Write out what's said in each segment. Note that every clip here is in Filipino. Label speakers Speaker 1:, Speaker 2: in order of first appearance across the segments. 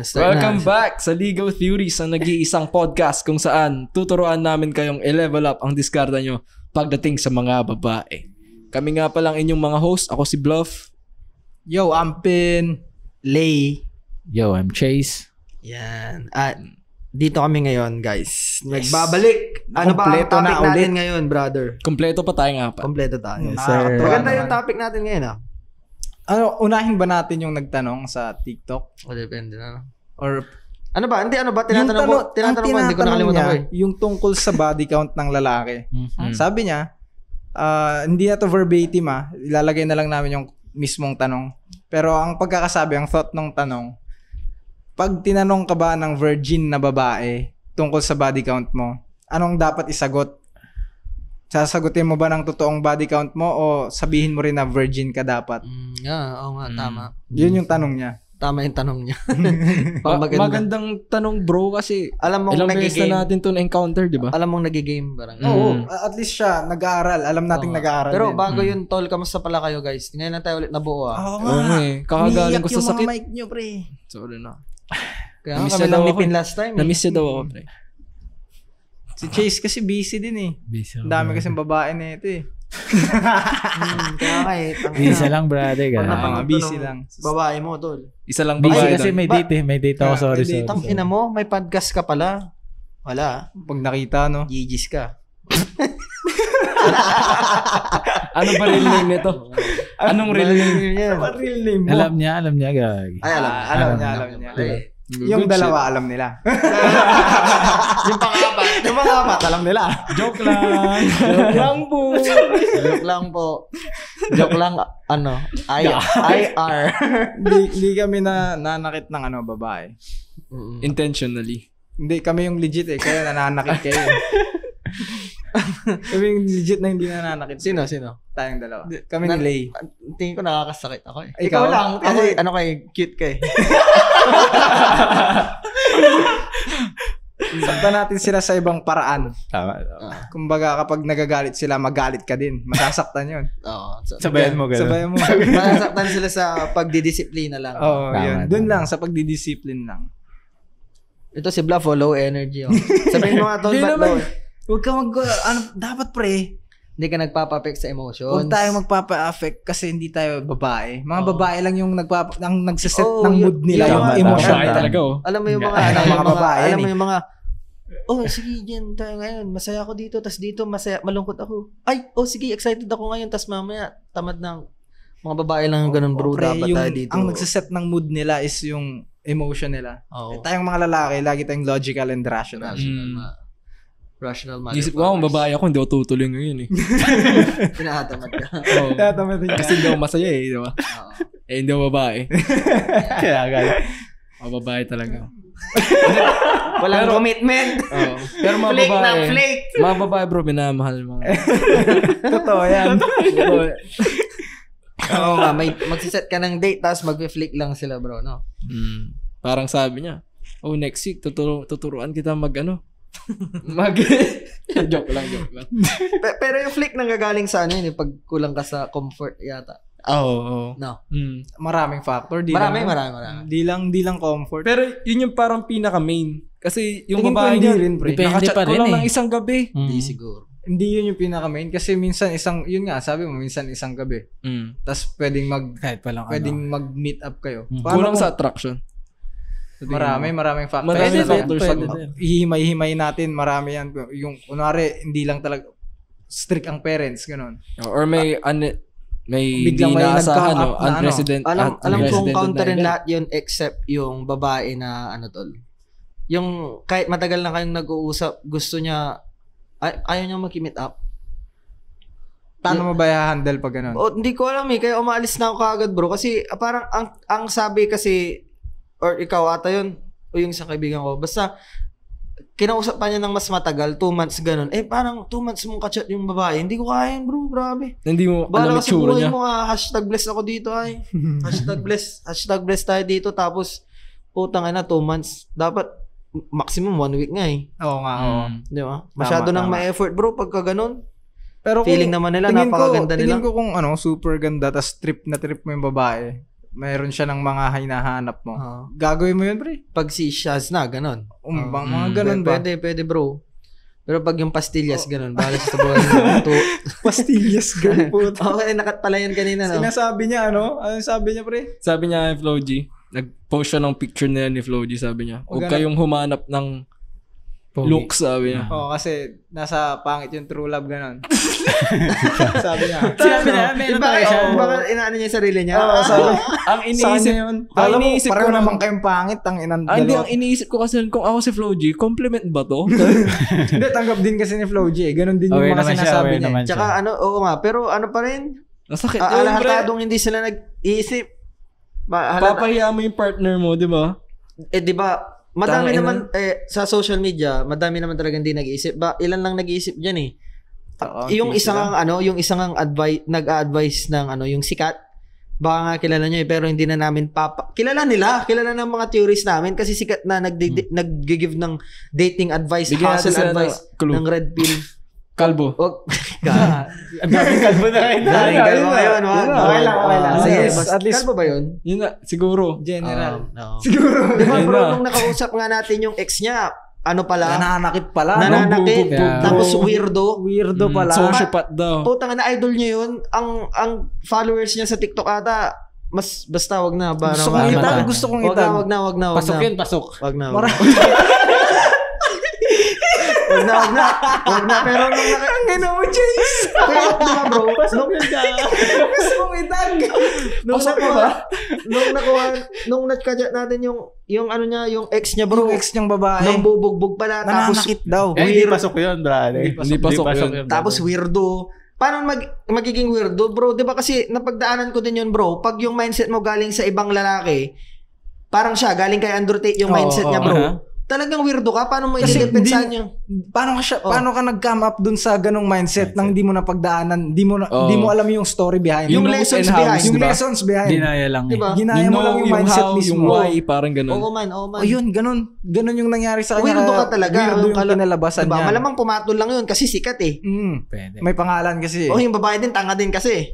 Speaker 1: Yan,
Speaker 2: Welcome back sa Legal Theories, ang nag-iisang podcast kung saan tuturuan namin kayong i-level up ang diskarta nyo pagdating sa mga babae. Kami nga palang inyong mga host. Ako si Bluff.
Speaker 3: Yo, Ampin. Lay.
Speaker 4: Yo, I'm Chase.
Speaker 1: Yan. At dito kami ngayon, guys. Nagbabalik. Ano ba ang
Speaker 3: Kompleto
Speaker 1: topic
Speaker 3: na
Speaker 1: natin
Speaker 3: ulit.
Speaker 1: ngayon, brother?
Speaker 2: Kompleto pa tayo nga pa.
Speaker 1: Kompleto tayo.
Speaker 4: Yes, sir.
Speaker 1: Maganda yung topic natin ngayon, ah.
Speaker 3: Unahin ba natin yung nagtanong sa TikTok?
Speaker 1: O, depende na.
Speaker 3: Or
Speaker 1: Ano ba? Hindi, ano ba? Tinatanong ko. Tinatanong ko, hindi ko nakalimutan ko eh.
Speaker 3: yung tungkol sa body count ng lalaki.
Speaker 4: Mm-hmm.
Speaker 3: Sabi niya, hindi na to verbatim ilalagay na lang namin yung mismong tanong. Pero ang pagkakasabi, ang thought ng tanong, pag tinanong ka ba ng virgin na babae tungkol sa body count mo, anong dapat isagot? Sasagutin mo ba ng totoong body count mo o sabihin mo rin na virgin ka dapat?
Speaker 1: Oo nga, tama.
Speaker 3: Yun yung tanong niya.
Speaker 1: Tama yung tanong niya.
Speaker 2: Magandang tanong bro kasi
Speaker 1: Alam mong
Speaker 2: ilang beses
Speaker 1: nagigame.
Speaker 2: na natin to na-encounter, di ba?
Speaker 1: Alam mong nagigame, parang.
Speaker 3: Oo, at least siya nag-aaral. Alam nating nag-aaral
Speaker 1: Pero
Speaker 3: din.
Speaker 1: bago yun, tol, kamusta pala kayo, guys? Ngayon lang tayo ulit nabuo, ah.
Speaker 3: Oo
Speaker 2: Oo nga eh. Kakagaling ko sa sakit.
Speaker 3: mic nyo, pre.
Speaker 2: Sorry na.
Speaker 1: Kaya
Speaker 2: Na-miss
Speaker 1: kami
Speaker 2: niya
Speaker 1: lang
Speaker 2: daw
Speaker 1: nipin
Speaker 2: ako.
Speaker 1: last time.
Speaker 2: Na-miss niya daw ako, pre.
Speaker 3: Si Chase kasi busy din eh. Ang dami kasing babae na ito eh.
Speaker 1: Kaya nga eh.
Speaker 4: Isa lang, brother.
Speaker 3: Pag
Speaker 4: Ganun.
Speaker 3: napanood busy lang.
Speaker 1: Babae mo, tol.
Speaker 2: Isa lang
Speaker 4: Busy
Speaker 2: babae
Speaker 4: kasi
Speaker 2: doon.
Speaker 4: may date eh. May date ako. Sorry,
Speaker 3: may date.
Speaker 4: sorry.
Speaker 1: Tang ina mo, may podcast ka pala. Wala.
Speaker 3: Pag nakita, no?
Speaker 1: Gigis ka.
Speaker 2: Ano ba real name nito? Anong real name?
Speaker 3: Real name mo?
Speaker 4: Alam niya, gag.
Speaker 1: Ay, alam.
Speaker 3: Alam niya. Yung
Speaker 2: Good
Speaker 3: dalawa, alam nila.
Speaker 1: Yung pang-apat.
Speaker 3: Yung mga apat, alam nila.
Speaker 2: Joke lang. Joke lang po.
Speaker 1: Joke lang po. Joke lang, ano, IR.
Speaker 3: Hindi kami nanakit ng babae.
Speaker 2: Intentionally.
Speaker 3: Hindi, kami yung legit eh. Kaya nananakit kayo. Kami yung legit na hindi nananakit.
Speaker 1: Sino?
Speaker 3: Tayong dalawa. Kami ni Lay.
Speaker 1: Tingin ko nakakasakit ako eh.
Speaker 3: Ikaw
Speaker 1: Ikaw lang. Kasi
Speaker 3: Ako-
Speaker 1: ano kayo, cute ka eh.
Speaker 3: Sakta natin sila sa ibang paraan.
Speaker 4: Tama.
Speaker 3: Kumbaga, kapag nagagalit sila, magalit ka din. Masasaktan yun.
Speaker 1: Oo.
Speaker 4: Sabayan mo, gano'n.
Speaker 3: Sabayan mo.
Speaker 1: Masasaktan sila sa pagdidisiplina lang.
Speaker 3: Oo,
Speaker 4: Tama,
Speaker 3: yun.
Speaker 4: tama.
Speaker 3: Doon lang, sa pagdidisiplin lang.
Speaker 1: Ito si Bluff, low energy. Oh. Sabihin mo nga, tol,
Speaker 3: Hindi
Speaker 1: ba't
Speaker 3: naman.
Speaker 1: low?
Speaker 3: Huwag ka dapat pre,
Speaker 1: Hindi ka nagpapapek sa emotions.
Speaker 3: huwag tayo magpapa-affect kasi hindi tayo babae. Mga babae lang yung nagsaset
Speaker 1: Oo,
Speaker 3: ng mood nila,
Speaker 1: yun,
Speaker 3: yung
Speaker 4: tama,
Speaker 3: emotion.
Speaker 2: Babae talaga oh.
Speaker 1: Alam mo yung mga,
Speaker 3: Yan,
Speaker 1: yung
Speaker 3: mga babae
Speaker 1: alam
Speaker 3: yan
Speaker 1: mo
Speaker 3: eh.
Speaker 1: yung mga, sige, dyan tayo ngayon. Masaya ako dito, tas dito, malungkot ako. Ay, sige, excited ako ngayon, tas mamaya, tamad ng mga babae lang yung ganun, bro.
Speaker 3: Pre,
Speaker 1: Dapat
Speaker 3: yung,
Speaker 1: tayo dito.
Speaker 3: ang nagsaset ng mood nila is yung emotion nila.
Speaker 1: Oo.
Speaker 3: Tayong mga lalaki, lagi tayong logical and rational.
Speaker 1: Rational
Speaker 2: Isip ko kung babae ako, hindi ako tutuloy ngayon eh.
Speaker 1: Pinahatamad ka.
Speaker 2: Oo. Kasi hindi ako masaya eh, di ba?
Speaker 1: Oo.
Speaker 2: Eh, hindi ako babae.
Speaker 4: Kaya, gag.
Speaker 2: Ako babae talaga.
Speaker 1: Walang commitment.
Speaker 2: Oo. Pero mga
Speaker 1: Flake
Speaker 2: babae,
Speaker 1: na flake.
Speaker 2: mga babae bro, minamahal mga.
Speaker 3: Totoo yan.
Speaker 1: Oo nga, magsiset ka ng date, tapos mag-flick lang sila, bro, no?
Speaker 2: Parang sabi niya, next week, tuturuan kita joke lang.
Speaker 1: Pero yung flick nang gagaling sa ano yun, pag kulang ka sa comfort yata.
Speaker 2: Oo.
Speaker 1: No.
Speaker 3: Maraming factor.
Speaker 1: Marami.
Speaker 3: Di lang comfort.
Speaker 2: Pero yun yung parang pinaka-main. Kasi yung
Speaker 3: Tingin ko
Speaker 2: babae
Speaker 3: hindi
Speaker 2: niya,
Speaker 3: rin, pre.
Speaker 4: Depende
Speaker 2: nakachat
Speaker 4: pa
Speaker 2: ko
Speaker 4: rin
Speaker 2: lang
Speaker 4: eh.
Speaker 2: ng isang gabi.
Speaker 1: Hindi siguro.
Speaker 3: Hindi yun yung pinaka-main. Kasi minsan yun nga, sabi mo, minsan isang gabi. Tapos pwedeng
Speaker 4: Kahit palang
Speaker 3: mag-meet up kayo.
Speaker 2: Kulang sa attraction.
Speaker 3: Maraming factors.
Speaker 2: Maraming
Speaker 3: talaga.
Speaker 2: factors.
Speaker 4: Pwede
Speaker 2: Pag-
Speaker 4: din.
Speaker 3: Ihimay-himay natin, marami yan. Yung, kunwari, hindi lang talaga strict ang parents, ganun.
Speaker 2: Or may
Speaker 3: Biglang
Speaker 2: di
Speaker 3: may
Speaker 2: naasahan,
Speaker 3: nag-come up na
Speaker 2: unprecedented.
Speaker 1: Alam kong
Speaker 2: unprecedented
Speaker 1: counterin
Speaker 2: na event.
Speaker 1: lahat yun except yung babae na ano tol. Yung kahit matagal na kayong nag-uusap, gusto niya ayaw niya mag-meet up.
Speaker 3: Paano mo ba i-handle pag ganun?
Speaker 1: Hindi ko alam eh, kaya umaalis na ako kaagad, bro, kasi parang ang sabi kasi or ikaw ata yun o yung isang kaibigan ko, basta kinausap pa niya ng mas matagal, 2 months ganun. Parang 2 months mong kachat yung babae. Hindi ko kaya yun, bro. Grabe.
Speaker 2: Hindi mo
Speaker 1: Bahala
Speaker 2: alam
Speaker 1: ka sa
Speaker 2: itsura
Speaker 1: buhay
Speaker 2: niya.
Speaker 1: mo, #bless ako dito ay. #bless tayo dito, tapos putang ina 2 months. Dapat maximum 1 week nga eh.
Speaker 3: Oo nga, oo.
Speaker 1: Di ba? Masyado nang
Speaker 3: tama.
Speaker 1: ma-effort, bro, pagka ganun.
Speaker 3: Pero
Speaker 1: Feeling naman nila, napakaganda nila.
Speaker 3: Tingin ko kung super ganda, tas trip mo yung babae. mayroon siya ng mga hinahanap mo.
Speaker 1: Oo.
Speaker 3: Gagawin mo yun, pre?
Speaker 1: Pag si Shaz na, ganon.
Speaker 3: Mga ganun ba?
Speaker 1: Pwede bro. Pero pag yung pastillas, ganon. Bala sa buhay mo.
Speaker 3: Pastillas, ganun po.
Speaker 1: Okay, nakat pala yan kanina, no?
Speaker 3: Sinasabi niya, ano? Ano sabi niya, pre?
Speaker 2: Sabi niya kay Flo G, nag-post siya ng picture na yan ni Flo G, sabi niya. Huwag kayong humanap ng look, sabi niya.
Speaker 3: Oo, kasi nasa pangit yung true love, ganun. Sabi niya.
Speaker 4: Sinabi na, meron tayo siya.
Speaker 1: Baka inaano niya yung sarili niya.
Speaker 3: Oo, sabi.
Speaker 2: Ang iniisip,
Speaker 3: yun.
Speaker 2: ang
Speaker 3: Alam mo,
Speaker 2: iniisip
Speaker 3: pareho
Speaker 2: ko
Speaker 3: naman kayong pangit, ang inan.
Speaker 2: hindi, ang iniisip ko kasi kung ako si Flo G, compliment ba to?
Speaker 3: Hindi, tanggap din kasi ni Flo G. Ganun din yung
Speaker 4: Okay
Speaker 3: mga
Speaker 4: naman siya,
Speaker 3: sinasabi
Speaker 4: okay
Speaker 3: niya.
Speaker 4: naman
Speaker 1: Tsaka
Speaker 4: siya.
Speaker 1: oo nga, pero ano pa rin,
Speaker 2: Nasakit yun, pre.
Speaker 1: alahatadong hindi sila nag-iisip.
Speaker 2: Papahiya mo yung partner mo, di ba?
Speaker 1: Di ba, madami
Speaker 2: Tangina.
Speaker 1: naman, sa social media, madami naman talaga hindi nag-iisip. Ilan lang nag-iisip dyan eh. Yung isang nag-a-advise ng yung sikat, baka nga kilala nyo eh, pero hindi na namin kilala ng mga theories namin kasi sikat na nag-give ng dating advice,
Speaker 2: Bigyan natin
Speaker 1: hustle
Speaker 2: sila
Speaker 1: advice
Speaker 2: ng clue.
Speaker 1: ng red pill.
Speaker 2: Kalbo.
Speaker 4: Ang daming kalbo na rin.
Speaker 1: Kalbo ngayon,
Speaker 3: Okay lang.
Speaker 1: Sige,
Speaker 3: At least,
Speaker 1: kalbo ba yun?
Speaker 2: Yun na, siguro.
Speaker 3: general.
Speaker 1: No.
Speaker 3: Siguro.
Speaker 1: Di ba
Speaker 2: Ayun
Speaker 1: bro,
Speaker 2: na.
Speaker 1: nung nakausap nga natin yung ex niya, ano pala?
Speaker 3: Nananakit pala.
Speaker 1: Nananakit.
Speaker 4: Yeah.
Speaker 1: Tapos weirdo.
Speaker 3: Weirdo pala.
Speaker 2: Sociopath daw.
Speaker 1: Putang na idol niya yun. Ang followers niya sa TikTok ata, basta wag na.
Speaker 3: Gusto kong
Speaker 4: Tama.
Speaker 3: itag. Gusto kong itag.
Speaker 1: Wag na.
Speaker 4: Pasok yun, pasok.
Speaker 1: Wag na.
Speaker 3: Mara-
Speaker 1: Wag na. Pero nung
Speaker 3: Ang ganda mo, James.
Speaker 1: Kaya diba bro?
Speaker 3: Gusto kong itag.
Speaker 1: Nung nagka-chat natin yung ano niya, yung ex niya bro.
Speaker 3: Yung ex niyang babae.
Speaker 1: Nang bubugbog pala. Tapos
Speaker 3: Nananakit daw.
Speaker 4: Eh, hindi pasok yun, brother.
Speaker 2: Hindi pasok yun.
Speaker 1: Tapos weirdo. Paano magiging weirdo, bro? 'Di ba kasi napagdaanan ko din 'yun, bro. Pag yung mindset mo galing sa ibang lalaki, parang siya galing kay Andrew Tate yung mindset niya, bro. Talagang weirdo ka. Paano mo
Speaker 3: Kasi
Speaker 1: i-depensan yung
Speaker 3: Paano ka nag-come up dun sa ganong mindset nang di mo napagdaanan, di mo alam yung story behind.
Speaker 1: Yung
Speaker 2: knows
Speaker 1: lessons
Speaker 2: and hows,
Speaker 1: behind.
Speaker 3: Yung
Speaker 2: diba?
Speaker 3: lessons behind.
Speaker 4: Dinaya lang.
Speaker 1: Diba?
Speaker 3: Ginaya mo lang yung mindset
Speaker 2: how,
Speaker 3: mismo.
Speaker 2: yung why, parang ganun.
Speaker 1: Oo man.
Speaker 3: O yun, ganun yung nangyari sa kanya.
Speaker 1: Weirdo ka talaga.
Speaker 3: Weirdo yung kinalabasan
Speaker 1: diba?
Speaker 3: niya.
Speaker 1: Malamang pumatol lang yun kasi sikat eh.
Speaker 4: Pwede.
Speaker 3: May pangalan kasi.
Speaker 1: O yung babae din, tanga din kasi.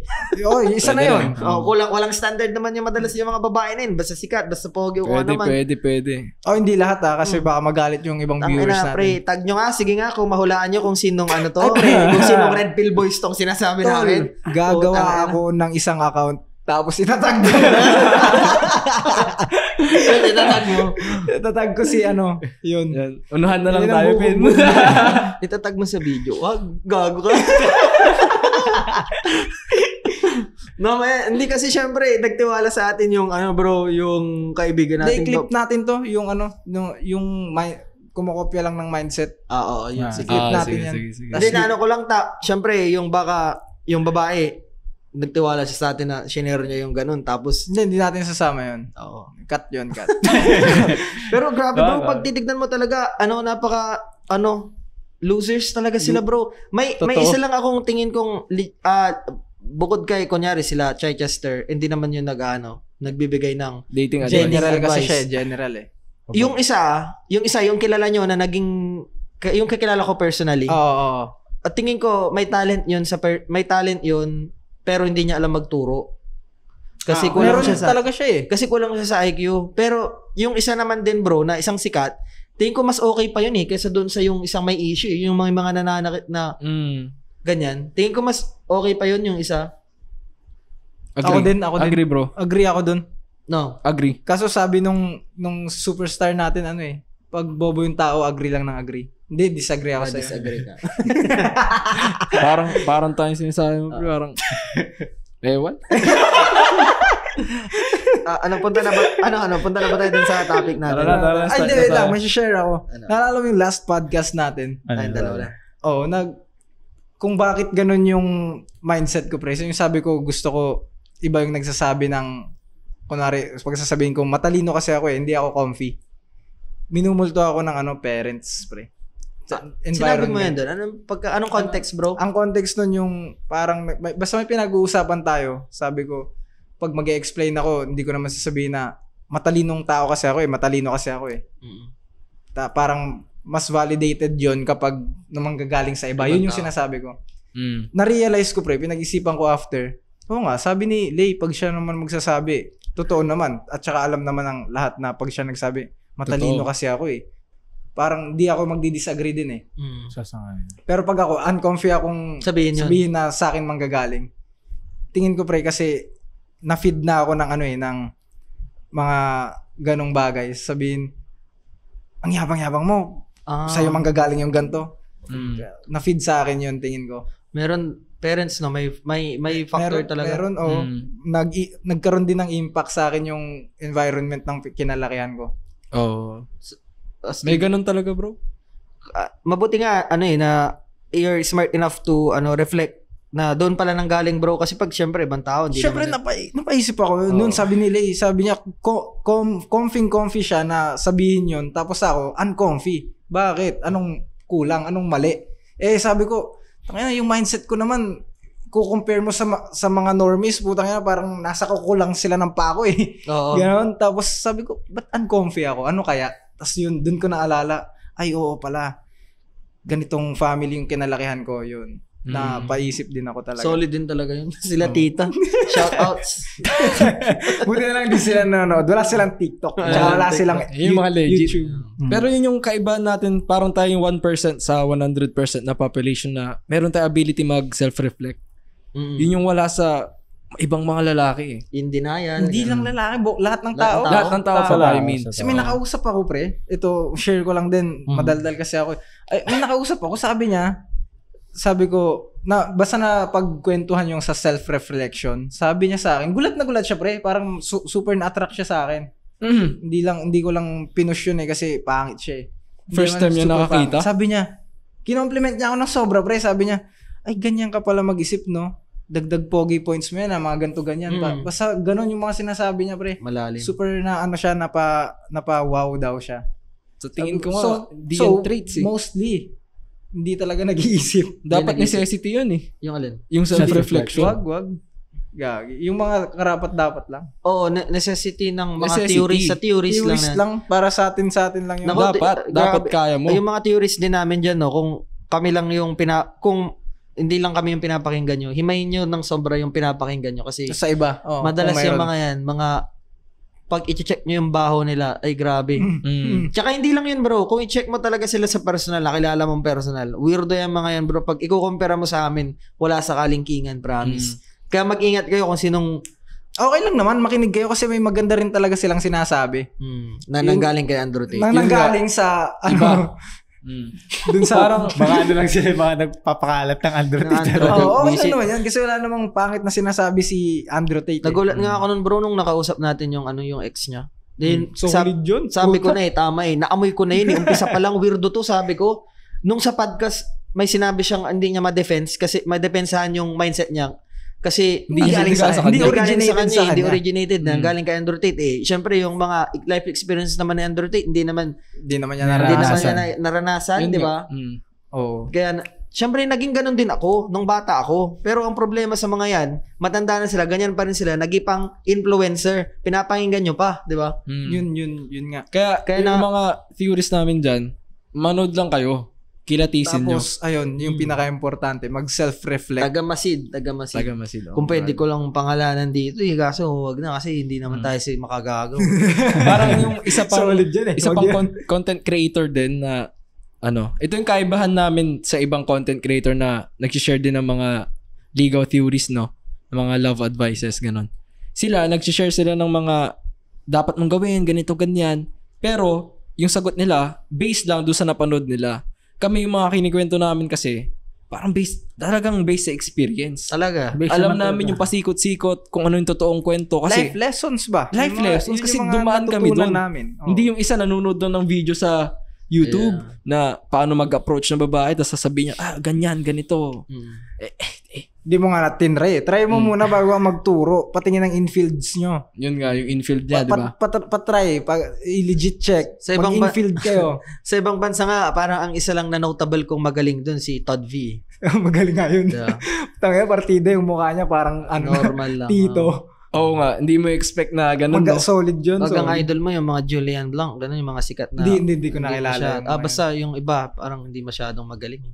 Speaker 3: Isa na yun.
Speaker 1: Walang standard naman yung madalas yung mga babae na yun. Basta sikat, basta pogi o ano man.
Speaker 2: Pwede.
Speaker 3: Hindi lahat kasi baka magalit yung ibang viewers
Speaker 1: Tangina,
Speaker 3: natin.
Speaker 1: pre, tag nyo nga. Sige nga, kung mahulaan nyo kung sinong ano to. Kung sinong Red Pill Boys tong sinasabi namin.
Speaker 3: Gagawa ako ng isang account tapos itatag mo.
Speaker 1: Itatag mo.
Speaker 3: Itatag ko si yun.
Speaker 2: Yan. Unahan na lang
Speaker 3: Yun ang
Speaker 2: tayo, Pin.
Speaker 1: Itatag mo sa video. Wag, gago ka. No, hindi kasi syempre nagtiwala sa atin yung bro, yung kaibigan natin.
Speaker 3: Clip natin to, yung kumokopya lang ng mindset.
Speaker 1: Oo, yun.
Speaker 3: Sige. Clip natin yan.
Speaker 2: Sige.
Speaker 1: Hindi na ko lang syempre yung babae nagtiwala siya sa atin na shinare niya yung ganun tapos
Speaker 3: Hindi natin sasama yun.
Speaker 1: oo.
Speaker 3: Cut yun, cut.
Speaker 1: Pero grabe bro, pag titignan mo talaga napaka losers talaga sila bro. May isa lang akong tingin kong bukod kay kunyari sila Chichester, hindi naman yung nagbibigay ng
Speaker 2: Dating advice.
Speaker 3: General kasi
Speaker 1: advice.
Speaker 3: siya, general eh.
Speaker 1: yung isa yung kilala nyo na naging yung kakilala ko personally.
Speaker 3: Oo.
Speaker 1: At tingin ko may talent yun pero hindi niya alam magturo. Kasi kulang
Speaker 3: meron
Speaker 1: siya sa
Speaker 3: talaga siya eh.
Speaker 1: Kasi kulang siya sa IQ. Pero yung isa naman din bro na isang sikat, tingin ko mas okay pa yun kaysa doon sa yung isang may issue, yung mga nananakit na ganyan. Tingin ko mas okay pa yun yung isa.
Speaker 2: Agree.
Speaker 3: Ako din.
Speaker 2: Agree, bro.
Speaker 3: Agree ako dun.
Speaker 1: No.
Speaker 2: Agree.
Speaker 3: Kaso sabi nung superstar natin pag bobo yung tao, agree lang ng agree. Hindi, disagree ako sa'yo.
Speaker 1: Disagree ka.
Speaker 2: parang tayong sinasabi mo, parang ewan.
Speaker 1: Punta na ba tayo dun sa topic natin?
Speaker 3: Ay, hindi, wait lang. May share ako. Naalala mo yung last podcast natin?
Speaker 1: Tayong dalawa lang.
Speaker 3: Oo, kung bakit ganun yung mindset ko, pre. So, yung sabi ko, gusto ko, iba yung nagsasabi ng, kunwari, pagsasabihin ko, matalino kasi ako hindi ako comfy. Minumulto ako ng parents, pre.
Speaker 1: Sinabi mo yan doon? Anong context, bro?
Speaker 3: Ang context nun yung parang, basta may pinag-uusapan tayo, sabi ko, pag mag-explain ako, hindi ko naman sasabihin na matalinong tao kasi ako matalino kasi ako parang mas validated yon kapag naman gagaling sa iba. Yun yung sinasabi ko. Na-realize ko, pre, pinag-isipan ko after. Oo nga, sabi ni Lay, pag siya naman magsasabi, Totoo naman. At saka alam naman ng lahat na pag siya nagsabi, matalino
Speaker 2: Totoo.
Speaker 3: kasi ako eh. Parang di ako magdi-disagree din eh.
Speaker 4: Sasangayon.
Speaker 3: Pero pag ako, uncomfy akong
Speaker 1: Sabihin yun.
Speaker 3: sabihin na sa akin manggagaling, tingin ko pre kasi na-feed na ako ng ng mga ganong bagay. Sabihin, ang yabang-yabang mo, sa'yo manggagaling yung ganto. Na-feed sa akin yun, tingin ko.
Speaker 1: Meron parents no, may factor talaga.
Speaker 3: Meron, nagkaroon din ng impact sa akin yung environment ng kinalakihan ko.
Speaker 2: Oo.
Speaker 1: As
Speaker 2: May ganun talaga, bro.
Speaker 1: mabuti nga na you're smart enough to reflect na doon pala nang galing bro kasi pag syempre ibang tao hindi
Speaker 3: Siyempre
Speaker 1: naman
Speaker 3: napaisip ako noon, sabi niya comfy siya na sabihin yun, tapos ako uncomfy. Bakit? Anong kulang? Anong mali? Sabi ko, yung mindset ko naman compare mo sa mga normies, putang ina, parang nasa kukulang sila ng pako eh.
Speaker 1: Oo.
Speaker 3: Ganon. Tapos sabi ko, ba't uncomfy ako? Ano kaya? Tapos yun, dun ko naalala, ay oo pala, ganitong family yung kinalakihan ko, yun. Napaisip din ako talaga.
Speaker 1: Solid din talaga yun. Sila tita. Shoutouts.
Speaker 3: Buti na lang di sila nanonood. Wala silang TikTok. Tsaka wala silang
Speaker 2: Yung mga legit.
Speaker 3: YouTube.
Speaker 2: Pero yun yung kaiba natin, parang tayong 1% sa 100% na population na meron tayong ability mag self-reflect. Yun yung wala sa ibang mga lalaki eh.
Speaker 1: In denial.
Speaker 3: Hindi lang lalaki, lahat ng tao.
Speaker 2: Lahat ng tao pala, I mean.
Speaker 3: Kasi may nakausap ako, pre. Ito, share ko lang din. Madaldal kasi ako. Ay, may nakausap ako, sabi ko, basta na pagkwentuhan yung sa self-reflection, sabi niya sa akin, gulat na gulat siya, pre. Parang super na-attract siya sa akin. Hindi ko lang pinush yun kasi pangit siya eh.
Speaker 2: First time niya nakakita?
Speaker 3: Pangit. Sabi niya, kinompliment niya ako ng sobra, pre. Sabi niya, ay, ganyan ka pala mag-isip, no? Dagdag pogi points mo yan, mga ganto ganyan. Basta ganun yung mga sinasabi niya, pre.
Speaker 1: Malalim.
Speaker 3: Super na siya, napa-wow daw siya.
Speaker 2: So tingin ko nga, yung traits eh.
Speaker 3: Mostly, hindi talaga nag-iisip.
Speaker 2: Dapat necessity yun eh.
Speaker 1: Yung alin?
Speaker 2: Yung self-reflection.
Speaker 3: Wag. Gagi. Yung mga karapat dapat lang.
Speaker 1: Oo, necessity ng mga
Speaker 2: Necessity.
Speaker 1: theories lang.
Speaker 3: Lang para sa atin lang yun.
Speaker 1: Naku,
Speaker 2: Dapat kaya mo.
Speaker 1: Yung mga theories din namin dyan, no, kung kami lang yung kung hindi lang kami yung pinapakinggan nyo, himayin nyo ng sobra yung pinapakinggan nyo kasi
Speaker 3: sa iba.
Speaker 1: madalas yung mga yan, pag i-check nyo yung baho nila, ay grabe. Tsaka hindi lang yun bro, kung i-check mo talaga sila sa personal, nakilala mong personal, weirdo yung mga yan bro, pag i-compare mo sa amin, wala sa kalingkingan, promise. Kaya mag-ingat kayo kung sinong
Speaker 3: okay lang naman, makinig kayo kasi may maganda rin talaga silang sinasabi.
Speaker 1: na nanggaling kay Andrew Tate.
Speaker 3: Na nanggaling sa dun sa
Speaker 2: Parang
Speaker 4: Baka lang sila mga nagpapakalat ng Andrew Tate.
Speaker 3: okay lang naman yan kasi wala namang pangit na sinasabi si Andrew Tate.
Speaker 1: Nagulat nga ako nun bro nung nakausap natin yung ex niya. Then
Speaker 3: Solid yun.
Speaker 1: sabi ko na tama naamoy ko na yun umpisa pa lang weirdo to sabi ko. Nung sa podcast may sinabi siyang hindi niya ma-defense kasi ma-defensahan yung mindset niya. Kasi
Speaker 2: Hindi
Speaker 1: originated na galing kay Andrew Tate eh. Siyempre yung mga life experiences naman ni Andrew Tate hindi naman
Speaker 3: niya
Speaker 1: naranasan, di ba?
Speaker 3: Oo.
Speaker 1: Kaya siyempre naging ganun din ako nung bata ako. Pero ang problema sa mga yan, matanda na sila, ganyan pa rin sila, nagipang influencer, pinapakinggan nyo pa, di ba?
Speaker 3: Yun nga.
Speaker 2: Kaya yung mga theories namin dyan, manood lang kayo. Kilatisin nyo.
Speaker 3: Tapos, ayun, yung pinaka-importante, mag-self-reflect.
Speaker 1: Tagamasid. Kung pwede ko lang pangalanan dito, kaso wag na kasi hindi naman tayo makagagaw.
Speaker 2: Parang yung isa pang
Speaker 3: Solid yan eh.
Speaker 2: isa pang content creator din na ito yung kaibahan namin sa ibang content creator na nag-share din ng mga legal theories, no? Ng mga love advices, ganun. Nag-share sila ng mga dapat mong gawin, ganito, ganyan. Pero, yung sagot nila, based lang doon sa napanood nila. Kami yung mga kinikwento namin kasi, parang talagang based sa experience.
Speaker 1: Talaga.
Speaker 2: Alam namin yung pasikot-sikot kung ano yung totoong kwento. Kasi,
Speaker 3: life lessons ba?
Speaker 2: Life lessons kasi dumaan kami doon. Hindi yung isa nanonood doon ng video sa YouTube na paano mag-approach ng babae tapos sasabihin niya, ganyan, ganito.
Speaker 3: Di mo nga tinry. Try mo muna bago magturo. Patingin ng infields nyo.
Speaker 2: Yun nga, yung infield niya, di ba?
Speaker 3: Patry. I-legit check. Mag-infield kayo.
Speaker 1: Sa ibang bansa nga, parang ang isa lang na notable kong magaling dun, si Todd V.
Speaker 3: Magaling nga yun.
Speaker 1: Yeah.
Speaker 3: Tangina, partida yung mukha niya parang
Speaker 1: normal lang.
Speaker 3: Tito.
Speaker 2: Oo nga, hindi mo expect na ganun, no?
Speaker 3: Solid yun.
Speaker 1: Pag ang idol mo, yung mga Julian Blanc, ganun yung mga sikat na.
Speaker 3: Hindi ko nakilala.
Speaker 1: Basta yung iba, parang hindi masyadong magaling.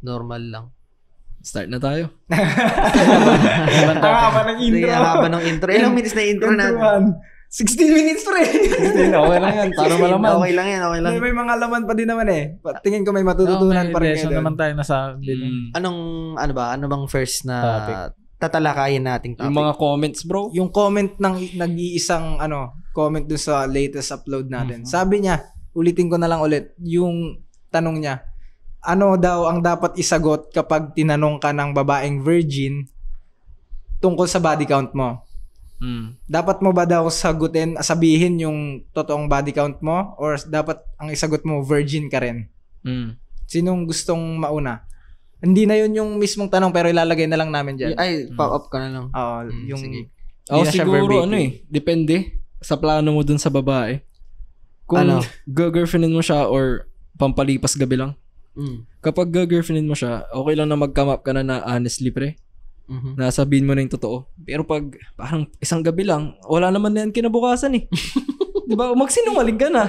Speaker 1: Normal lang.
Speaker 2: Start na tayo.
Speaker 3: Ang haba ng
Speaker 1: Sige,
Speaker 3: intro.
Speaker 1: ang haba ng intro. Ilang minutes na intro natin?
Speaker 3: 16 minutes pre.
Speaker 2: Okay lang yan. Para malaman.
Speaker 1: Okay lang yan, okay lang.
Speaker 3: May mga laman pa din naman eh. Tingin ko may matututunan pa rin
Speaker 4: lesson
Speaker 3: kayo.
Speaker 4: naman tayo nasa bilin.
Speaker 1: Ano bang first na
Speaker 4: Topic.
Speaker 1: tatalakayin nating topic?
Speaker 2: Yung mga comments, bro.
Speaker 3: Yung comment ng nag-iisang comment dun sa latest upload natin. Sabi niya, ulitin ko na lang ulit, yung tanong niya, ano daw ang dapat isagot kapag tinanong ka ng babaeng virgin tungkol sa body count mo? Dapat mo ba daw sabihin yung totoong body count mo, or dapat ang isagot mo virgin ka rin? Sinong gustong mauna? Hindi na yun yung mismong tanong, pero ilalagay na lang namin dyan.
Speaker 1: Ay, pop-up ka na lang.
Speaker 3: Oo, yung
Speaker 1: Sige.
Speaker 2: Ako
Speaker 3: na siya
Speaker 2: siguro
Speaker 3: verbatim.
Speaker 2: depende sa plano mo dun sa babae. Kung
Speaker 1: Ano?
Speaker 2: girlfriendin mo siya or pampalipas gabi lang. Kapag girlfriendin mo siya, okay lang na mag-come up ka na honestly pre. Nasabihin mo na yung totoo. Pero pag parang isang gabi lang, wala naman na yan kinabukasan eh. Diba? Magsinungaling ka na.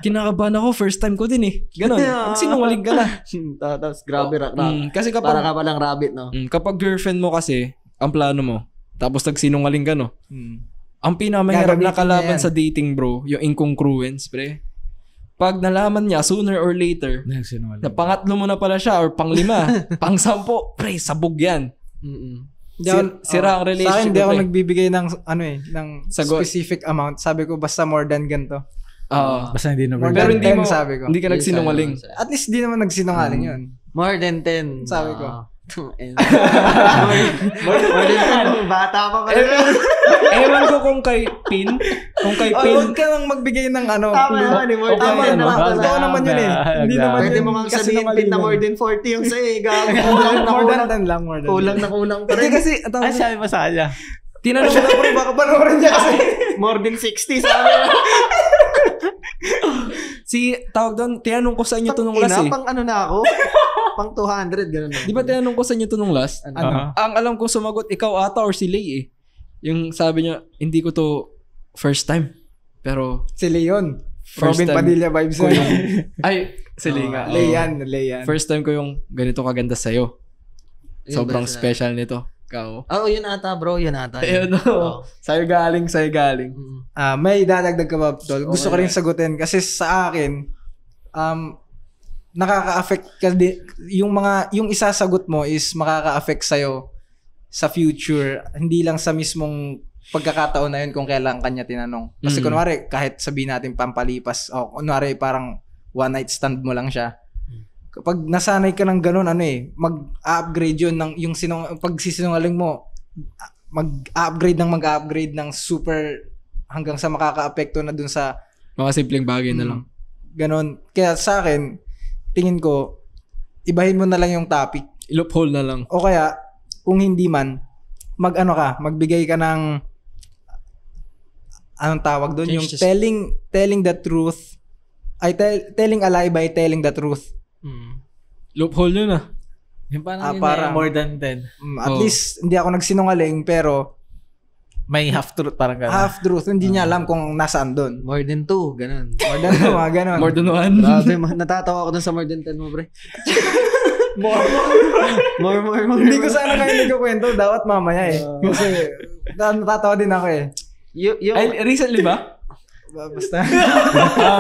Speaker 2: Kinakabahan ako, first time ko din eh. Ganon. Magsinungaling ka na.
Speaker 1: Tapos grabe rock.
Speaker 2: Kasi
Speaker 1: Para
Speaker 2: kapag,
Speaker 1: ka palang rabbit, no?
Speaker 2: kapag girlfriend mo kasi, ang plano mo, tapos nagsinungaling ka, no? Ang pinakamahirap na
Speaker 3: Gagamitin
Speaker 2: kalaban
Speaker 3: niya yan.
Speaker 2: sa dating, bro, yung incongruence, pre. Pag nalaman niya, sooner or later, na pangatlo mo na pala siya or panglima, pang-sampo, pre, sabog yan. Sira ang
Speaker 3: Sa akin,
Speaker 2: relationship.
Speaker 3: hindi ako
Speaker 2: pre.
Speaker 3: nagbibigay ng ng
Speaker 2: Sagot.
Speaker 3: specific amount. Sabi ko basta more than ganito.
Speaker 2: Oo.
Speaker 4: Basta hindi na
Speaker 3: More
Speaker 2: Pero
Speaker 3: than
Speaker 2: hindi
Speaker 3: 10
Speaker 2: mo,
Speaker 3: sabi ko.
Speaker 2: hindi ka nagsinungaling.
Speaker 3: At least di naman nagsinungaling yun.
Speaker 1: More than 10.
Speaker 3: Sabi ko.
Speaker 1: More than 10. Bata pa pala.
Speaker 2: Ewan ko kung kay Pin,
Speaker 3: Huwag ka lang magbigay ng
Speaker 1: Tama naman eh. More than
Speaker 3: Tama
Speaker 1: 10
Speaker 3: naman.
Speaker 1: naman.
Speaker 3: Totoo naman yun eh. Hindi naman
Speaker 1: Pwede
Speaker 3: yun
Speaker 1: mo nga
Speaker 3: kasi
Speaker 1: sabihin pin na more than 40 yung sa'yo eh. Gago.
Speaker 3: more than 10 lang. More than 10.
Speaker 1: Kulang na kulang pa
Speaker 3: Hindi
Speaker 1: rin.
Speaker 3: kasi,
Speaker 4: Ay, sabi mo sa kanya.
Speaker 2: tinanong
Speaker 3: Siya pre, baka panoorin niya kasi.
Speaker 1: More than 60 sabi na.
Speaker 2: tawag doon, tinanong ko sa inyo to nung last eh.
Speaker 1: Pang ano na ako? Pang 200, gano'n na.
Speaker 2: Di ba tinanong ko sa inyo to nung last?
Speaker 3: Ano?
Speaker 2: Ang alam ko sumagot, ikaw ata or si Lay eh. Yung sabi niya, hindi ko to first time. Pero,
Speaker 3: Si Leon.
Speaker 2: First
Speaker 3: Robin
Speaker 2: time
Speaker 3: Padilla vibes
Speaker 2: ko
Speaker 3: yun.
Speaker 2: ay, si Lay nga. oo.
Speaker 3: Leyan.
Speaker 2: First time ko yung ganito kaganda sa'yo. Sobrang special nito. Ikaw.
Speaker 1: Oo, yun ata bro. Yun ata.
Speaker 2: Ayun, no. Sa'yo galing.
Speaker 3: May dadagdag ka ba, Tol? Gusto ko rin sagutin kasi sa akin, nakaka-affect ka yung isasagot mo is makaka-affect sa'yo sa future, hindi lang sa mismong pagkakataon na yun kung kailan kanya tinanong. Kasi kunwari, kahit sabihin natin pampalipas, o kunwari parang one night stand mo lang siya, kapag nasanay ka ng ganun, mag-upgrade yun yung pagsisinungaling mo, mag-upgrade ng super hanggang sa makaka-apekto na dun sa
Speaker 2: Mga simpleng bagay na lang.
Speaker 3: ganun. Kaya sa akin, tingin ko, ibahin mo na lang yung topic.
Speaker 2: Loophole na lang.
Speaker 3: O kaya, kung hindi man, magbigay ka ng anong tawag doon? Yung telling the truth, telling a lie by telling the truth.
Speaker 2: Loophole yun ah.
Speaker 4: Yung parang
Speaker 3: parang-
Speaker 4: more than 10.
Speaker 3: At least, hindi ako nagsinungaling, pero
Speaker 4: May half-truth parang gano'n.
Speaker 3: half truth, hindi niya alam kung nasaan doon.
Speaker 1: More than 2, gano'n.
Speaker 3: More than mga ganun.
Speaker 2: More than one.
Speaker 1: Grabe, natatawa ako dun sa more than 10 mo, pre. More.
Speaker 3: Hindi ko sana ngayon nagkukwento, dapat mamaya eh. Kasi, natatawa din ako eh.
Speaker 1: Yung,
Speaker 2: Ay, recently ba?
Speaker 3: Basta.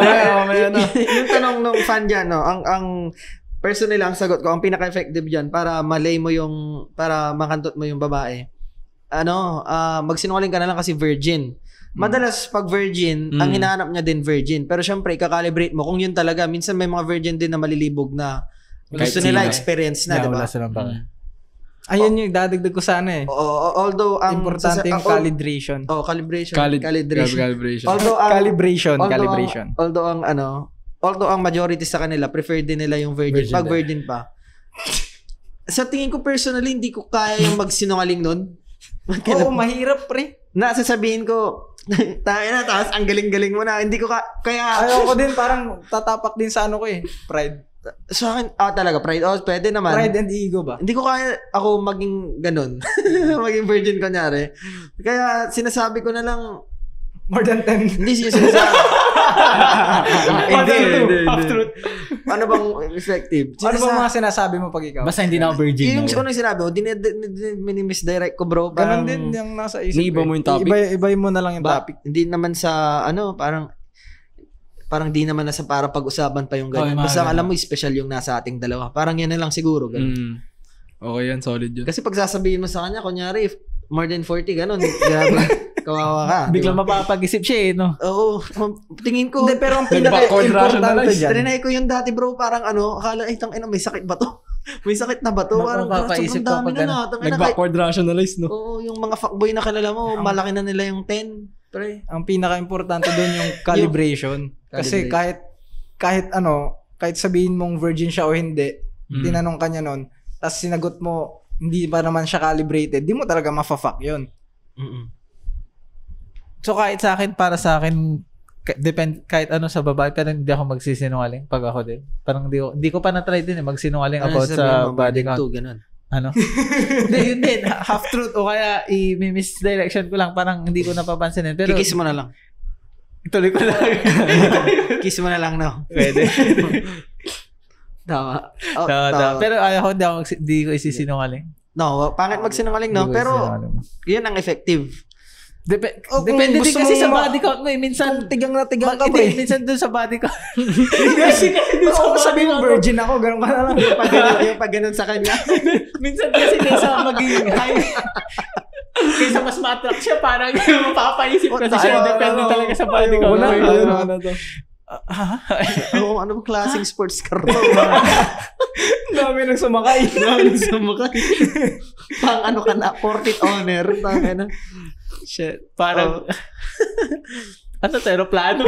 Speaker 1: yung tanong nung fan dyan, no, ang personally ang sagot ko, ang pinaka-effective dyan para malay mo yung, para makantot mo yung babae, magsinungaling ka na lang kasi virgin. Madalas pag virgin, ang hinahanap niya din virgin. Pero syempre, kakalibrate mo kung yun talaga. Minsan may mga virgin din na malilibog na gusto
Speaker 2: Kahit
Speaker 1: nila
Speaker 2: sino.
Speaker 1: experience na, di ba?
Speaker 4: Wala silang baka.
Speaker 3: Ayun yung dadagdag ko sana eh.
Speaker 1: Although ang
Speaker 3: Importante yung calibration.
Speaker 1: calibration.
Speaker 2: Calibration.
Speaker 1: Although ang
Speaker 3: Calibration.
Speaker 1: Although ang majority sa kanila prefer din nila yung virgin. Pag virgin pa. Sa tingin ko personally hindi ko kaya yung magsinungaling nun.
Speaker 3: Oo, mahirap pre.
Speaker 1: Sasabihin ko, tayo na, tapos ang galing-galing mo na. Hindi ko kaya...
Speaker 3: Ayoko din, parang tatapak din sa ano ko eh. Pride.
Speaker 1: Sa akin, talaga, pride. Pwede naman.
Speaker 3: Pride and ego ba?
Speaker 1: Hindi ko kaya ako maging ganun. Maging virgin kunyari. Kaya sinasabi ko na lang,
Speaker 3: More than 10.
Speaker 1: hindi siya sinasabi. Hindi.
Speaker 4: Half-truth.
Speaker 1: Ano bang effective?
Speaker 3: Ano ba mga sinasabi mo pag ikaw?
Speaker 4: Basta hindi na ako virgin.
Speaker 1: Yung
Speaker 4: no?
Speaker 1: unang sinabi ko, minimisdirect ko bro.
Speaker 3: Ganon din yung nasa isip.
Speaker 2: Iniiba mo yung topic?
Speaker 3: Ibay mo na lang yung topic.
Speaker 1: Hindi naman sa parang di naman na sa para pag-usapan pa yung
Speaker 4: Oh,
Speaker 1: ganyan.
Speaker 4: yung mga
Speaker 1: Basta
Speaker 4: ganun.
Speaker 1: alam mo, special yung nasa ating dalawa. Parang yan na lang siguro. Ganun.
Speaker 2: Okay yan, solid yun.
Speaker 1: Kasi pag sasabihin mo sa kanya, kunyari, more than 40, ganun. Grabe, kawawa ka.
Speaker 4: Biglang
Speaker 1: diba?
Speaker 4: mapapag-isip siya no?
Speaker 1: Oo. Tingin ko,
Speaker 3: Hindi, pero ang
Speaker 2: Nag-backward
Speaker 3: pinaka-importante
Speaker 2: rationalize.
Speaker 3: dyan.
Speaker 1: trinay ko yung dati bro, parang akala, may sakit ba to? May sakit na ba to? Parang
Speaker 4: Mapapaisip
Speaker 1: sobrang dami
Speaker 4: ka pag
Speaker 1: na.
Speaker 2: Nag-backward rationalize, no?
Speaker 1: Oo, yung mga fuckboy na kilala mo, malaki na nila yung 10. Pre.
Speaker 3: Ang pinaka-importante doon yung calibration. Kasi kahit sabihin mong virgin siya o hindi, tinanong ka niya nun, tapos sinagot mo, hindi pa naman siya calibrated, di mo talaga mafa-fuck yun.
Speaker 4: So kahit sa akin, para sa akin, kahit ano sa babae, pero hindi ako magsisinungaling pag ako din. Parang hindi ko pa na-try din magsinungaling about sa body count.
Speaker 1: Ganun.
Speaker 4: Ano? Hindi, yun din. Half-truth o kaya i-misdirection ko lang. Parang hindi ko napapansin. Pero
Speaker 1: Kikis mo na lang.
Speaker 4: ituloy ko lang.
Speaker 1: Kiss mo na lang, no?
Speaker 4: Pwede.
Speaker 1: Tama.
Speaker 4: Tama. Pero hindi ko isisinungaling.
Speaker 1: No, pangit magsinungaling, no?
Speaker 4: Hindi ko
Speaker 1: Pero,
Speaker 4: isisinungaling.
Speaker 1: yun ang effective.
Speaker 3: Kung
Speaker 4: Depende din
Speaker 3: gusto
Speaker 4: kasi
Speaker 3: mong
Speaker 4: sa body count mo. Minsan,
Speaker 3: Kung tigang na tigang ka,
Speaker 4: hindi,
Speaker 3: pre.
Speaker 4: minsan dun sa body count.
Speaker 3: Oo, sabi mo virgin ako, ganun ka na lang.
Speaker 1: Yung pag ganun sa kanya.
Speaker 4: Minsan kasi kaysa maging high, kaysa mas ma-attract siya, parang mapapaisip kasi siya. Depende talaga sa body count.
Speaker 1: Oo, ano bang klaseng sports car to?
Speaker 3: Dami nang sumakay.
Speaker 1: Pang ano ka na, 40th owner. Tanga na.
Speaker 4: Shit. Parang, ano to, aeroplano?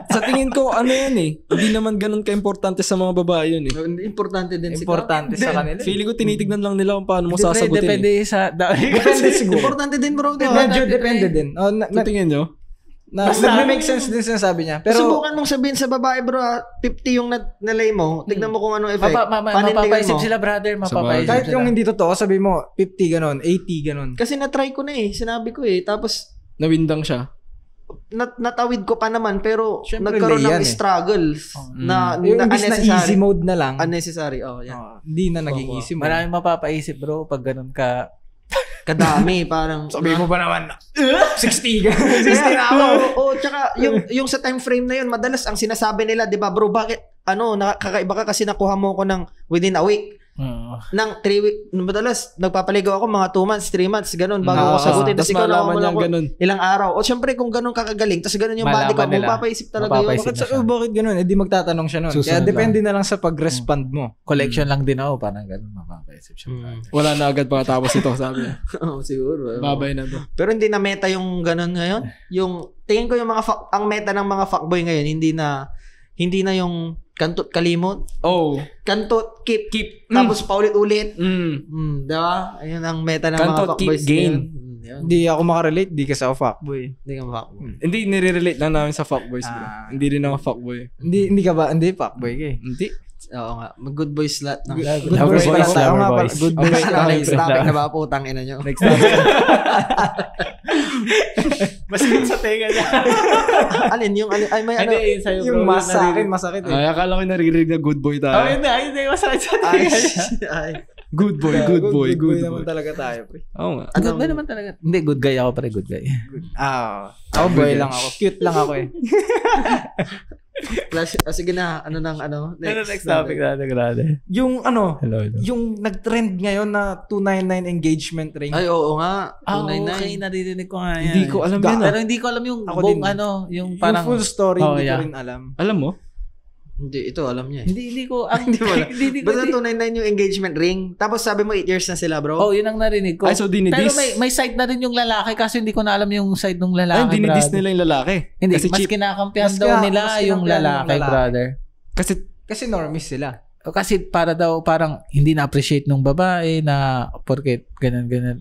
Speaker 2: Sa tingin ko, ano yan eh. Hindi naman ganun ka-importante sa mga babae yun eh.
Speaker 1: Importante din
Speaker 3: Importante sa kanila.
Speaker 2: Feeling ko tinitignan lang nila kung paano mo sasagutin
Speaker 4: Depende
Speaker 2: eh.
Speaker 4: sa...
Speaker 3: Depende siguro.
Speaker 1: Importante din bro.
Speaker 3: Medyo depende din.
Speaker 2: Sa tingin nyo?
Speaker 3: Nag-make sense din sinasabi niya. Pero
Speaker 1: Subukan mong sabihin sa babae bro, 50 yung nalay mo. Tignan mo kung anong effect. Panindigan
Speaker 4: Mapapaisip
Speaker 1: mo.
Speaker 4: sila, brother. Mapapaisip
Speaker 3: kahit
Speaker 4: sila.
Speaker 3: yung hindi totoo, sabi mo 50 ganon, 80 ganon.
Speaker 1: Kasi na-try ko na eh. Sinabi ko eh. Tapos,
Speaker 2: Nawindang siya.
Speaker 1: natawid ko pa naman pero
Speaker 3: Syempre,
Speaker 1: nagkaroon
Speaker 3: hindi
Speaker 1: ng
Speaker 3: yan eh.
Speaker 1: struggles na
Speaker 3: Yung imbis na
Speaker 1: unnecessary.
Speaker 3: easy mode na lang,
Speaker 1: Unnecessary. Oh, yan.
Speaker 3: hindi na naging
Speaker 1: Oo.
Speaker 3: easy mode.
Speaker 4: Maraming mapapaisip, bro, pag ganun ka.
Speaker 1: Kadami. Parang,
Speaker 3: Sabi mo ba naman, 60 na ako.
Speaker 1: Oo, tsaka yung sa time frame na yun, madalas ang sinasabi nila, 'di ba, bro, bakit nakakaiba ka kasi nakuha mo ko ng within a week. Ng 3 weeks, madalas nagpapaligaw ako mga 2 months, 3 months, ganun bago ako sagutin.
Speaker 2: Tapos
Speaker 1: Tapos ikaw
Speaker 2: malaman
Speaker 1: naman
Speaker 2: niya
Speaker 1: ako
Speaker 2: ganun.
Speaker 1: ilang araw. O syempre kung ganun kakagaling, tapos ganun yung body
Speaker 4: Malaman
Speaker 1: count mo,
Speaker 4: nila.
Speaker 1: mapapaisip talaga
Speaker 4: Mapapaisip
Speaker 1: yun.
Speaker 4: na siya.
Speaker 3: Bakit ganon? Di magtatanong siya nun.
Speaker 4: Susunod
Speaker 3: Kaya
Speaker 4: lang.
Speaker 3: depende na lang sa pag-respond mo.
Speaker 4: Collection lang din ako, parang ganun, mapapaisip siya.
Speaker 2: Wala na agad pagkatapos ito, sabi niya.
Speaker 1: Oo, siguro.
Speaker 2: Babay na to.
Speaker 1: Pero hindi na meta yung ganun ngayon. Yung tingin ko yung ang meta ng mga fuckboy ngayon, hindi na yung kantot kalimot.
Speaker 2: Oh.
Speaker 1: Kantot keep tapos paulit-ulit.
Speaker 2: Mm.
Speaker 1: Diba? Ayun ang meta ng
Speaker 2: Kantot,
Speaker 1: mga fuckboys.
Speaker 2: keep, gain.
Speaker 1: Yun.
Speaker 3: Hindi ako makarelate, di kasi ako fuckboy.
Speaker 1: Hindi ka fuckboy.
Speaker 2: Hindi, nire-relate lang namin sa fuckboys, bro. Hindi rin ako fuckboy.
Speaker 3: Hindi ka ba? Hindi, fuckboy ka eh.
Speaker 2: Hindi.
Speaker 1: Oo nga. Mag-good boys lahat. No?
Speaker 3: Good
Speaker 4: Lover
Speaker 3: boys
Speaker 4: boys,
Speaker 3: pala tayo.
Speaker 4: lover
Speaker 3: Nga pala,
Speaker 4: boys.
Speaker 3: good boys.
Speaker 1: Next topic na ba? Putang ina nyo.
Speaker 3: Next topic.
Speaker 4: Mas good sa tenga niya.
Speaker 1: Alin? Yung alin? Ay, may ano?
Speaker 4: Hindi, yun sa'yo, bro.
Speaker 3: Yung mas sa akin, masakit eh.
Speaker 2: Ay, akala ko naririnig na good boy
Speaker 4: Oh,
Speaker 2: tayo.
Speaker 4: yun na, masakit sa
Speaker 1: Ay,
Speaker 4: tenga niya.
Speaker 1: ay.
Speaker 2: Good boy, good boy, good
Speaker 3: naman
Speaker 2: boy.
Speaker 3: talaga tayo, pre.
Speaker 2: Oo nga.
Speaker 4: Good boy naman talaga. Hindi, good guy ako, pare, good guy.
Speaker 3: Ako boy lang ako. Cute lang ako eh.
Speaker 1: Plus, sige na. Ano nang ano?
Speaker 4: Next topic natin, grabe.
Speaker 3: Yung ano,
Speaker 4: Hello.
Speaker 3: yung nag-trend ngayon na 299 engagement ring.
Speaker 1: Ay, oo nga.
Speaker 4: Okay,
Speaker 1: 299.
Speaker 4: naririnig ko nga yan.
Speaker 2: Hindi ko alam yan.
Speaker 4: Pero hindi ko alam yung
Speaker 3: Ako
Speaker 4: buong
Speaker 3: din.
Speaker 4: yung
Speaker 3: Yung
Speaker 4: parang...
Speaker 3: full story,
Speaker 4: Oh,
Speaker 3: hindi
Speaker 4: yeah.
Speaker 3: ko rin alam.
Speaker 2: Alam mo?
Speaker 1: Hindi, ito alam niya eh.
Speaker 4: Hindi ko...
Speaker 1: Hindi mo alam.
Speaker 4: Hindi ko...
Speaker 1: Basta 299 yung engagement ring. Tapos sabi mo 8 years na sila, bro.
Speaker 4: Oh, yun ang narinig ko.
Speaker 2: Ay, so dinidis?
Speaker 4: Pero may side na rin yung lalaki kasi hindi ko na alam yung side ng lalaki,
Speaker 2: Ay, dinidis
Speaker 4: brother.
Speaker 2: nila yung lalaki.
Speaker 4: Hindi,
Speaker 2: Kasi
Speaker 4: mas
Speaker 2: cheap.
Speaker 4: kinakampihan
Speaker 3: Mas
Speaker 4: daw
Speaker 3: kina-
Speaker 4: nila
Speaker 3: mas
Speaker 4: yung
Speaker 3: kinakampihan
Speaker 4: lalaki,
Speaker 3: ng lalaki.
Speaker 4: brother.
Speaker 3: Kasi normies sila.
Speaker 4: O kasi para daw parang hindi na-appreciate nung babae na porket ganyan na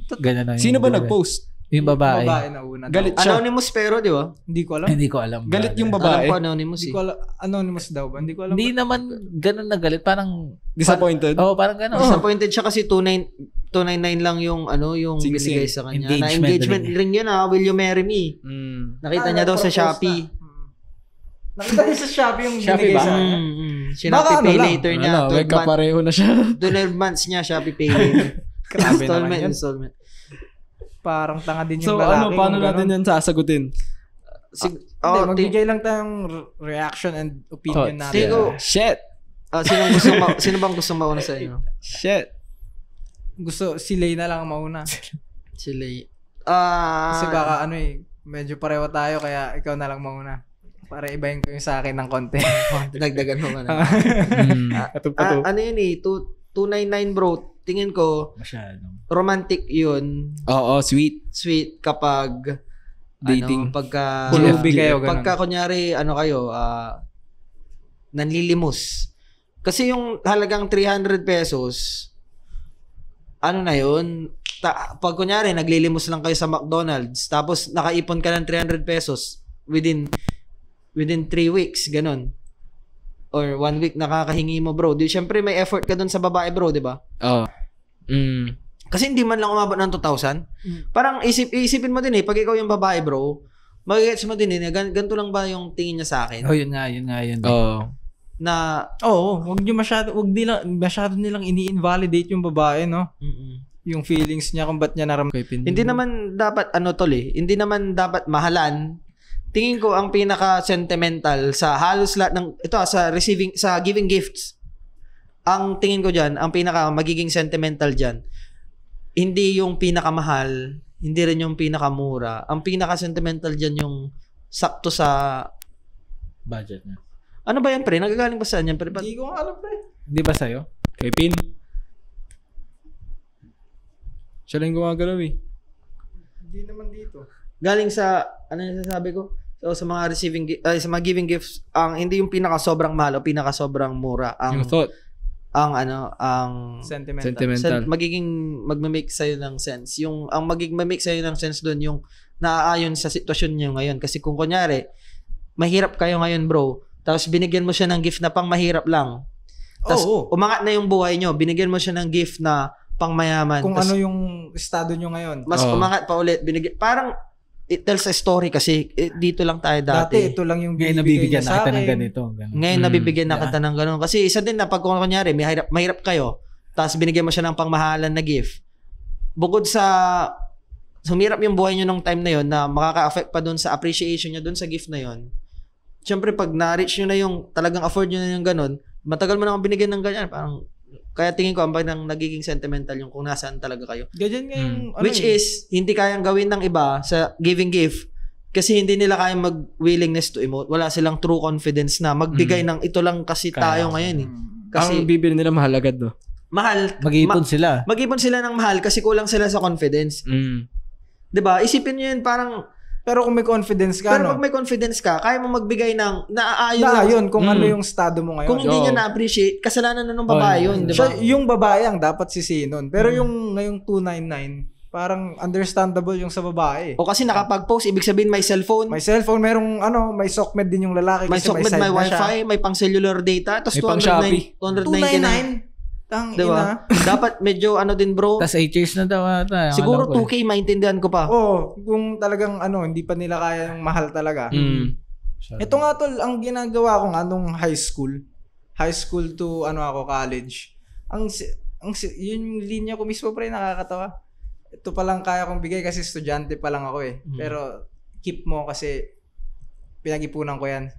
Speaker 4: yung
Speaker 2: Sino ba
Speaker 4: babae.
Speaker 2: nag-post?
Speaker 4: Yung babae.
Speaker 3: Babae na una.
Speaker 2: Galit siya.
Speaker 1: Anonymous pero, di ba?
Speaker 3: Hindi ko alam.
Speaker 4: Hindi ko alam.
Speaker 2: Galit
Speaker 4: brother.
Speaker 2: yung
Speaker 1: Alam
Speaker 2: babae.
Speaker 1: ko anonymous
Speaker 3: Hindi
Speaker 1: eh.
Speaker 3: ko alam. Anonymous daw ba? Hindi ko alam.
Speaker 4: Hindi naman ganun na galit. Parang...
Speaker 2: Disappointed?
Speaker 4: Oo, parang ganun.
Speaker 1: Disappointed siya kasi 299 299 lang yung yung
Speaker 2: Sing-sing.
Speaker 1: binigay sa kanya.
Speaker 4: Engagement
Speaker 1: Na engagement ring yun Will you marry me? Nakita niya daw sa Shopee.
Speaker 3: Nakita niya sa Shopee yung
Speaker 4: Shopee
Speaker 3: binigay
Speaker 4: ba?
Speaker 3: sa kanya.
Speaker 1: Shopee Pay later niya.
Speaker 2: May kapareho na siya.
Speaker 1: 12 months niya Shopee Pay later.
Speaker 3: Grabe naman yun.
Speaker 1: Installment.
Speaker 3: Parang tanga din
Speaker 2: So
Speaker 3: yung lalaki.
Speaker 2: paano natin yan sasagutin?
Speaker 3: Hindi, magbigay lang tayong reaction and opinion natin.
Speaker 1: Tigo.
Speaker 2: Shit!
Speaker 1: Sino bang gusto mauna sa inyo?
Speaker 2: Shit!
Speaker 3: Gusto, si Lay na lang mauna.
Speaker 1: Si Lay.
Speaker 3: Kasi baka medyo pareho tayo kaya ikaw na lang mauna. Para ibahin ko yung sa akin ng konti.
Speaker 1: Dagdagan mo man.
Speaker 4: Pato.
Speaker 1: Ano yun 299 bro. Tingin ko,
Speaker 4: Masyadong.
Speaker 1: romantic yun.
Speaker 2: Oo, sweet.
Speaker 1: Sweet kapag
Speaker 2: Dating.
Speaker 1: pagka
Speaker 3: Pulubi kayo, ganun.
Speaker 1: pagka kunyari kayo nanlilimos. Kasi yung halagang 300 pesos na yun, pag kunyari naglilimos lang kayo sa McDonald's tapos nakaipon ka ng 300 pesos within 3 weeks, ganun. Or 1 week nakakahingi mo, bro. Syempre may effort ka dun sa babae, bro, di ba?
Speaker 2: Oo.
Speaker 1: Kasi hindi man lang umabot ng 2,000. Parang isipin mo din pag ikaw yung babae, bro, mag-gets mo din ganito lang ba yung tingin niya sa akin?
Speaker 4: Oh, yun nga.
Speaker 2: Oo.
Speaker 1: Na,
Speaker 3: Wag masyado nilang ini-invalidate yung babae, no? Yung feelings niya kung ba't niya
Speaker 1: hindi naman dapat hindi naman dapat mahalan. Tingin ko ang pinaka-sentimental sa halos lahat ng, sa giving gifts, ang tingin ko dyan, ang pinaka-magiging sentimental dyan, hindi yung pinakamahal, hindi rin yung pinakamura. Ang pinaka-sentimental dyan yung sakto sa
Speaker 4: budget niya.
Speaker 1: ano ba yan, pre? Nagagaling ba saan yan, pre?
Speaker 3: Hindi ko alam, pre.
Speaker 4: Di ba sa'yo?
Speaker 2: Kay Pin. Siya lang gumagalaw eh.
Speaker 3: Hindi naman dito.
Speaker 1: Galing sa, ano yung sasabi ko? So, sa mga sa mga giving gifts, hindi yung pinaka-sobrang mahal o pinaka-sobrang mura.
Speaker 2: Yung thought.
Speaker 1: Ang
Speaker 3: Sentimental.
Speaker 1: magme-make sa'yo ng sense. Ang magme-make sa'yo ng sense doon, yung naaayon sa sitwasyon niyo ngayon. Kasi kung kunyari, mahirap kayo ngayon, bro, tapos binigyan mo siya ng gift na pang mahirap lang. Tapos umangat na yung buhay niyo, binigyan mo siya ng gift na pang mayaman.
Speaker 3: Kung
Speaker 1: tas,
Speaker 3: ano yung estado niyo ngayon.
Speaker 1: mas umangat pa ulit. Parang, it tells a story kasi dito lang tayo dati.
Speaker 3: Dati ito lang yung
Speaker 4: Ngayon
Speaker 3: binibigay
Speaker 4: nabibigyan
Speaker 3: niya
Speaker 4: na
Speaker 3: sa
Speaker 4: kita ng
Speaker 3: akin.
Speaker 4: ganito. Ganun.
Speaker 1: Ngayon nabibigyan na kita ng ganun. Kasi isa din na pag kunyari, mahirap kayo, tapos binigyan mo siya ng pangmahalan na gift. Bukod sa sumirap yung buhay niyo nung time na yon na makaka-affect pa dun sa appreciation niya dun sa gift na yon. Siyempre, pag na-reach nyo na yung talagang afford nyo na yung ganun, matagal mo na akong binigyan ng ganyan. Parang, kaya tingin ko, ang nagiging sentimental yung kung nasaan talaga kayo.
Speaker 3: Ganyan nga yung
Speaker 1: Which is, hindi kayang gawin ng iba sa giving gift kasi hindi nila kayang mag-willingness to emote. Wala silang true confidence na magbigay ng ito lang kasi tayo ngayon eh. Kasi,
Speaker 2: Ang bibili nila mahal agad, no?
Speaker 1: mahal.
Speaker 4: Mag-iipon sila.
Speaker 1: Mag-ipon sila ng mahal kasi kulang sila sa confidence. 'Di ba? Isipin niyo yun parang
Speaker 3: Pero kung may confidence ka,
Speaker 1: pero pag may confidence ka, kaya mo magbigay ng naaayon lang.
Speaker 3: yun, kung ano yung estado mo ngayon.
Speaker 1: Kung hindi niya na-appreciate, kasalanan na ng babae yun, di ba?
Speaker 3: Siya, yung babae ang dapat sisihin nun. Pero yung ngayong 299, parang understandable yung sa babae.
Speaker 1: O kasi nakapag-post, ibig sabihin may cellphone,
Speaker 3: May cellphone, may SOCMED din yung lalaki.
Speaker 1: may
Speaker 3: kasi
Speaker 1: SOCMED, may
Speaker 3: side na
Speaker 1: wifi, may pang cellular data, tapos
Speaker 2: May pang Shopee.
Speaker 1: 299.
Speaker 3: 299? Tang
Speaker 1: Di ba? Dapat medyo din bro.
Speaker 4: Tapos 8 years na daw ata.
Speaker 1: Siguro 2K maintindihan ko pa.
Speaker 3: Kung talagang hindi pa nila kaya yung mahal talaga.
Speaker 4: Ito
Speaker 3: Ito nga tol, ang ginagawa ko nung high school to college. Yung linya ko mismo pre nakakatawa. Ito pa lang kaya kong bigay kasi estudyante pa lang ako eh. Pero keep mo kasi pinag-ipunan ko yan.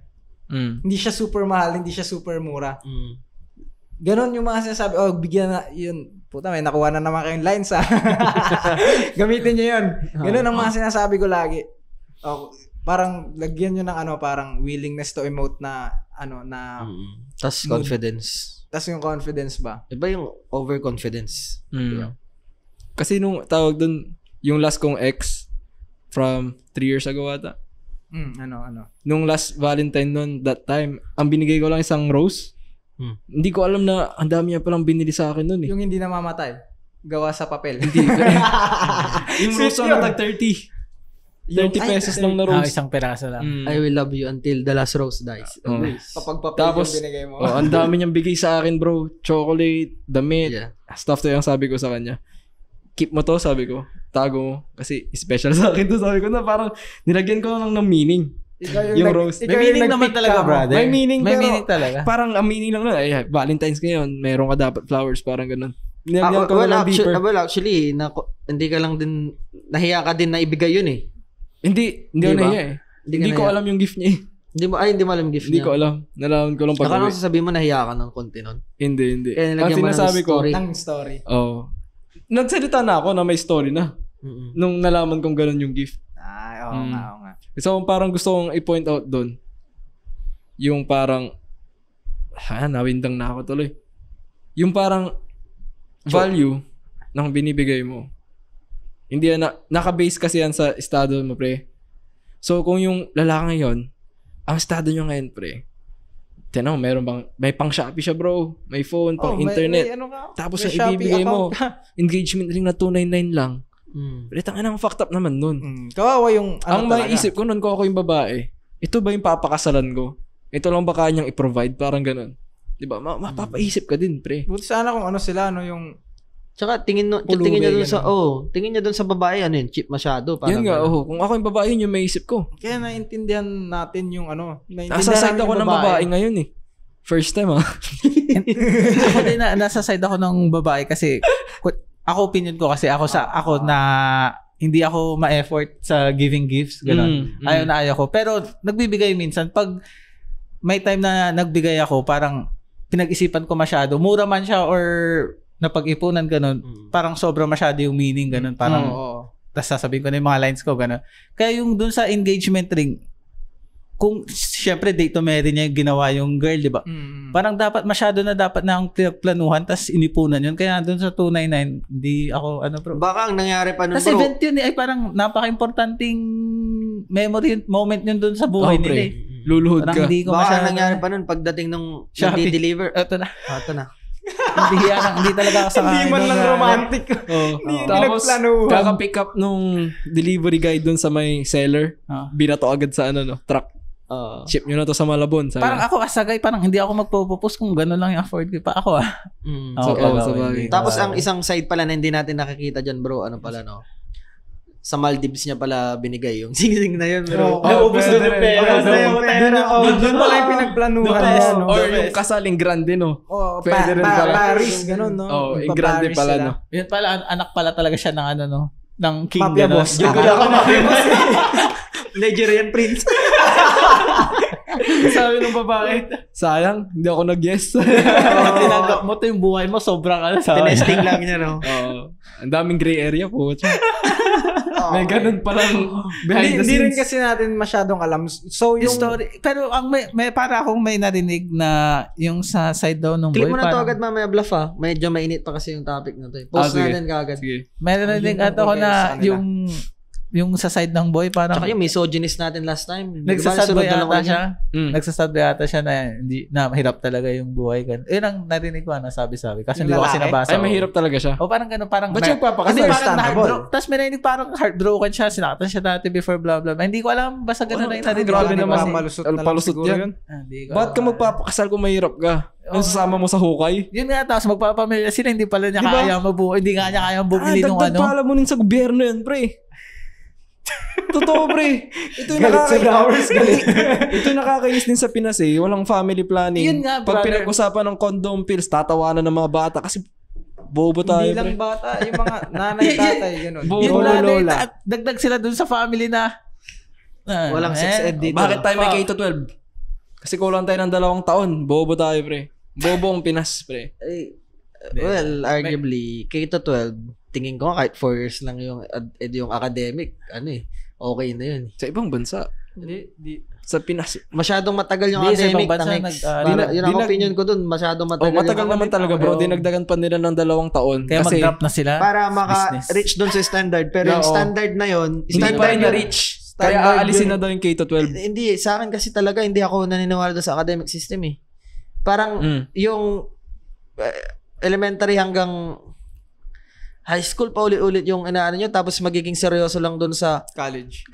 Speaker 3: Hindi siya super mahal, hindi siya super mura. Ganon yung mga sinasabi, bigyan na, yun, puta, may nakuha na naman kayong lines ha. Gamitin nyo yun. Ganon ang mga sinasabi ko lagi. Parang, lagyan nyo ng parang willingness to emote na,
Speaker 1: Tas confidence.
Speaker 3: Tas yung confidence ba?
Speaker 1: Iba yung overconfidence.
Speaker 2: Kasi nung tawag dun, yung last kong ex from 3 years ago ata. Nung last Valentine nun, that time, ang binigay ko lang isang rose. Hindi ko alam na ang dami niya palang binili sa akin nun eh.
Speaker 3: Yung hindi namamatay. Gawa sa papel.
Speaker 2: Hindi. Yung rose na tag 30. 30 pesos lang na rose.
Speaker 4: isang peraso lang.
Speaker 1: I will love you until the last rose dies.
Speaker 3: Kapag papel
Speaker 2: Tapos,
Speaker 3: yung binigay mo.
Speaker 2: ang dami niyang bigay sa akin bro. Chocolate, damit,
Speaker 1: Yeah.
Speaker 2: stuff to yung sabi ko sa kanya. keep mo to, sabi ko. Tago mo. Kasi special sa akin to, sabi ko na parang nilagyan ko lang ng meaning. Yung rose.
Speaker 4: May meaning naman talaga, brother.
Speaker 2: May meaning,
Speaker 4: May
Speaker 2: pero
Speaker 4: meaning talaga.
Speaker 2: parang ang meaning lang na, ay, Valentine's ngayon, meron ka dapat flowers, parang ganun. Nilagyan ko lang deeper.
Speaker 1: Actually, hindi ka lang din, nahiya ka din na ibigay yun eh.
Speaker 2: Hindi ako nahiya eh. Hindi ko alam yung gift niya eh.
Speaker 1: Hindi mo alam yung gift
Speaker 2: Hindi
Speaker 1: niya.
Speaker 2: ko alam. Nalaman ko lang pag
Speaker 1: Akala ko sasabihin mo nahiya ka ng konti nun.
Speaker 2: Hindi.
Speaker 1: Kaya
Speaker 2: Ang
Speaker 1: nilagyan mo
Speaker 2: sinasabi
Speaker 1: ng
Speaker 2: ko,
Speaker 1: story.
Speaker 3: Ng story.
Speaker 2: nagsalita na ako na may story na. Nung nalaman kong ganun yung gift.
Speaker 3: Ay, oo nga.
Speaker 2: So, parang gusto kong i-point out doon. Yung parang, nawindang na ako tuloy. Yung parang value ng binibigay mo. Hindi yan, naka-base kasi yan sa estado mo, pre. So, kung yung lalaki ngayon, ang estado nyo ngayon, pre, tinan mo, may pang Shopee siya, bro. May phone, pang internet. Tapos yung ibibigay mo, engagement ring na 299 lang. Pero tangina ang fucked up naman nun.
Speaker 3: Kawawa yung
Speaker 2: ang maiisip ko nun, kung ako yung babae, ito ba yung papakasalan ko? Ito lang ba kanyang i-provide? Parang ganun. Diba? Mapapaisip ka din, pre.
Speaker 3: Buti sana kung ano sila, yung
Speaker 1: Tsaka tingin niya doon sa babae, cheap masyado.
Speaker 2: Yan nga, kung ako yung babae, yun yung maisip ko.
Speaker 3: Kaya naintindihan natin yung
Speaker 2: nasa side ako ng babae ngayon eh. First time
Speaker 4: Ako din nasa side ako ng babae kasi ako opinion ko kasi ako na hindi ako ma-effort sa giving gifts, gano'n. Ayaw na ayaw ko. Pero nagbibigay minsan pag may time na nagbigay ako, parang pinag-isipan ko masyado. Mura man siya or napag-ipunan ganun, parang sobra masyado yung meaning ganun, parang tapos sasabihin ko na yung mga lines ko ganun. Kaya yung dun sa engagement ring, kung syempre date to marry niya yung ginawa yung girl, di ba? Parang dapat na ang pinagplanuhan tapos inipunan yun. Kaya dun sa 299, hindi ako bro.
Speaker 1: Baka ang nangyari pa nun,
Speaker 4: bro. Kasi event yun ay parang napaka-importanting moment yun dun sa buhay nila eh.
Speaker 2: Luluhod ka.
Speaker 1: Baka ang nangyari pa nun pagdating nung nag-deliver. Ito na.
Speaker 4: Hindi talaga ako sa
Speaker 3: hindi man lang romantic.
Speaker 2: Tapos kaka-pick up nung delivery guy dun sa may seller, binato agad sa truck. Ship nyo na to sa Malabon.
Speaker 4: Parang ako asagay, parang hindi ako magpo-propose kung gano'n lang yung afford ko. Pa ako
Speaker 1: Tapos ang isang side pala na hindi natin nakikita dyan, bro, sa Maldives niya pala binigay yung sing-sing na yun. Pero
Speaker 3: naubos doon yung pera. Doon pala yung pinagplanuhan.
Speaker 2: Or yung kasaling grande, no?
Speaker 3: Pwede rin pala. Paris, gano'n, no?
Speaker 2: Yung grande pala, no?
Speaker 4: Yun pala, anak pala talaga siya ng ng king.
Speaker 3: Mafia boss.
Speaker 1: Nigerian prince.
Speaker 2: Sabi ng babae, sayang, hindi ako nag-guess.
Speaker 4: Tinanggap mo to yung buhay mo, sobrang
Speaker 1: Tinesting lang niya, no?
Speaker 2: Ang daming gray area po. May ganun palang behind the scenes.
Speaker 3: Hindi rin kasi natin masyadong alam. So yung
Speaker 4: story, pero ang may para akong may narinig na yung sa side daw ng boy.
Speaker 1: Click mo na to agad mamaya, bluff Medyo mainit pa kasi yung topic na to. Post natin kaagad.
Speaker 4: May narinig ako na yung sa side ng boy parang
Speaker 1: tsaka yung misogynist natin last time.
Speaker 4: Nagsasadboy ata siya. Nagsasadboy ata siya na mahirap talaga yung buhay. Yun ang narinig ko nasabi-sabi. Kasi hindi ko kasi nabasa.
Speaker 2: Ay, mahirap talaga siya.
Speaker 4: O parang gano'n, parang
Speaker 2: ba't siya
Speaker 4: parang tapos may narinig parang heartbroken siya. Sinaktan siya dati before blah blah. Hindi ko alam. Basta gano'n na yung narinig.
Speaker 2: Grabe naman.
Speaker 3: Palusot
Speaker 2: yan. Ba't ka magpapakasal kung mahirap ka? Ang sasama mo sa hukay?
Speaker 4: Yun nga, tapos magpapamilya sila. Hindi pala niya kaya mabuhay. Hindi nga niya kaya bumili nung
Speaker 2: dagdag pala mo sa gobyerno yan, pre. Totoo, pre. Ito yung nakakainis din sa Pinas eh. Walang family planning.
Speaker 4: Yun nga,
Speaker 2: pag pinag-usapan ng condom pills, tatawanan ng mga bata kasi bobo tayo,
Speaker 3: hindi lang bata, yung mga nanay, tatay, gano'n.
Speaker 4: Bobo, lola. Dagdag sila dun sa family na
Speaker 1: walang sex ed dito.
Speaker 2: Bakit tayo may K-12? Kasi kulang tayo ng 2 taon. Bobo tayo, pre. Bobo ang Pinas, pre.
Speaker 1: Well, arguably, K-12, tingin ko kahit 4 years lang yung academic, okay na yun.
Speaker 2: Sa ibang bansa. Sa Pinas.
Speaker 1: Masyadong matagal yung academic. Yun ang opinion ko dun. Masyadong matagal.
Speaker 2: Matagal naman talaga, bro. Dinagdagan pa nila ng 2 taon.
Speaker 4: Kaya kasi mag-drop na sila.
Speaker 1: Para maka-reach dun sa standard. Pero yung standard na yun,
Speaker 2: hindi pa rin na-reach. Kaya aalisin na daw yung K-12.
Speaker 1: Hindi. Sa akin kasi talaga, hindi ako naniniwala doon sa academic system eh. Parang yung elementary hanggang high school pa ulit-ulit yung inaano nyo, tapos magiging seryoso lang doon sa college.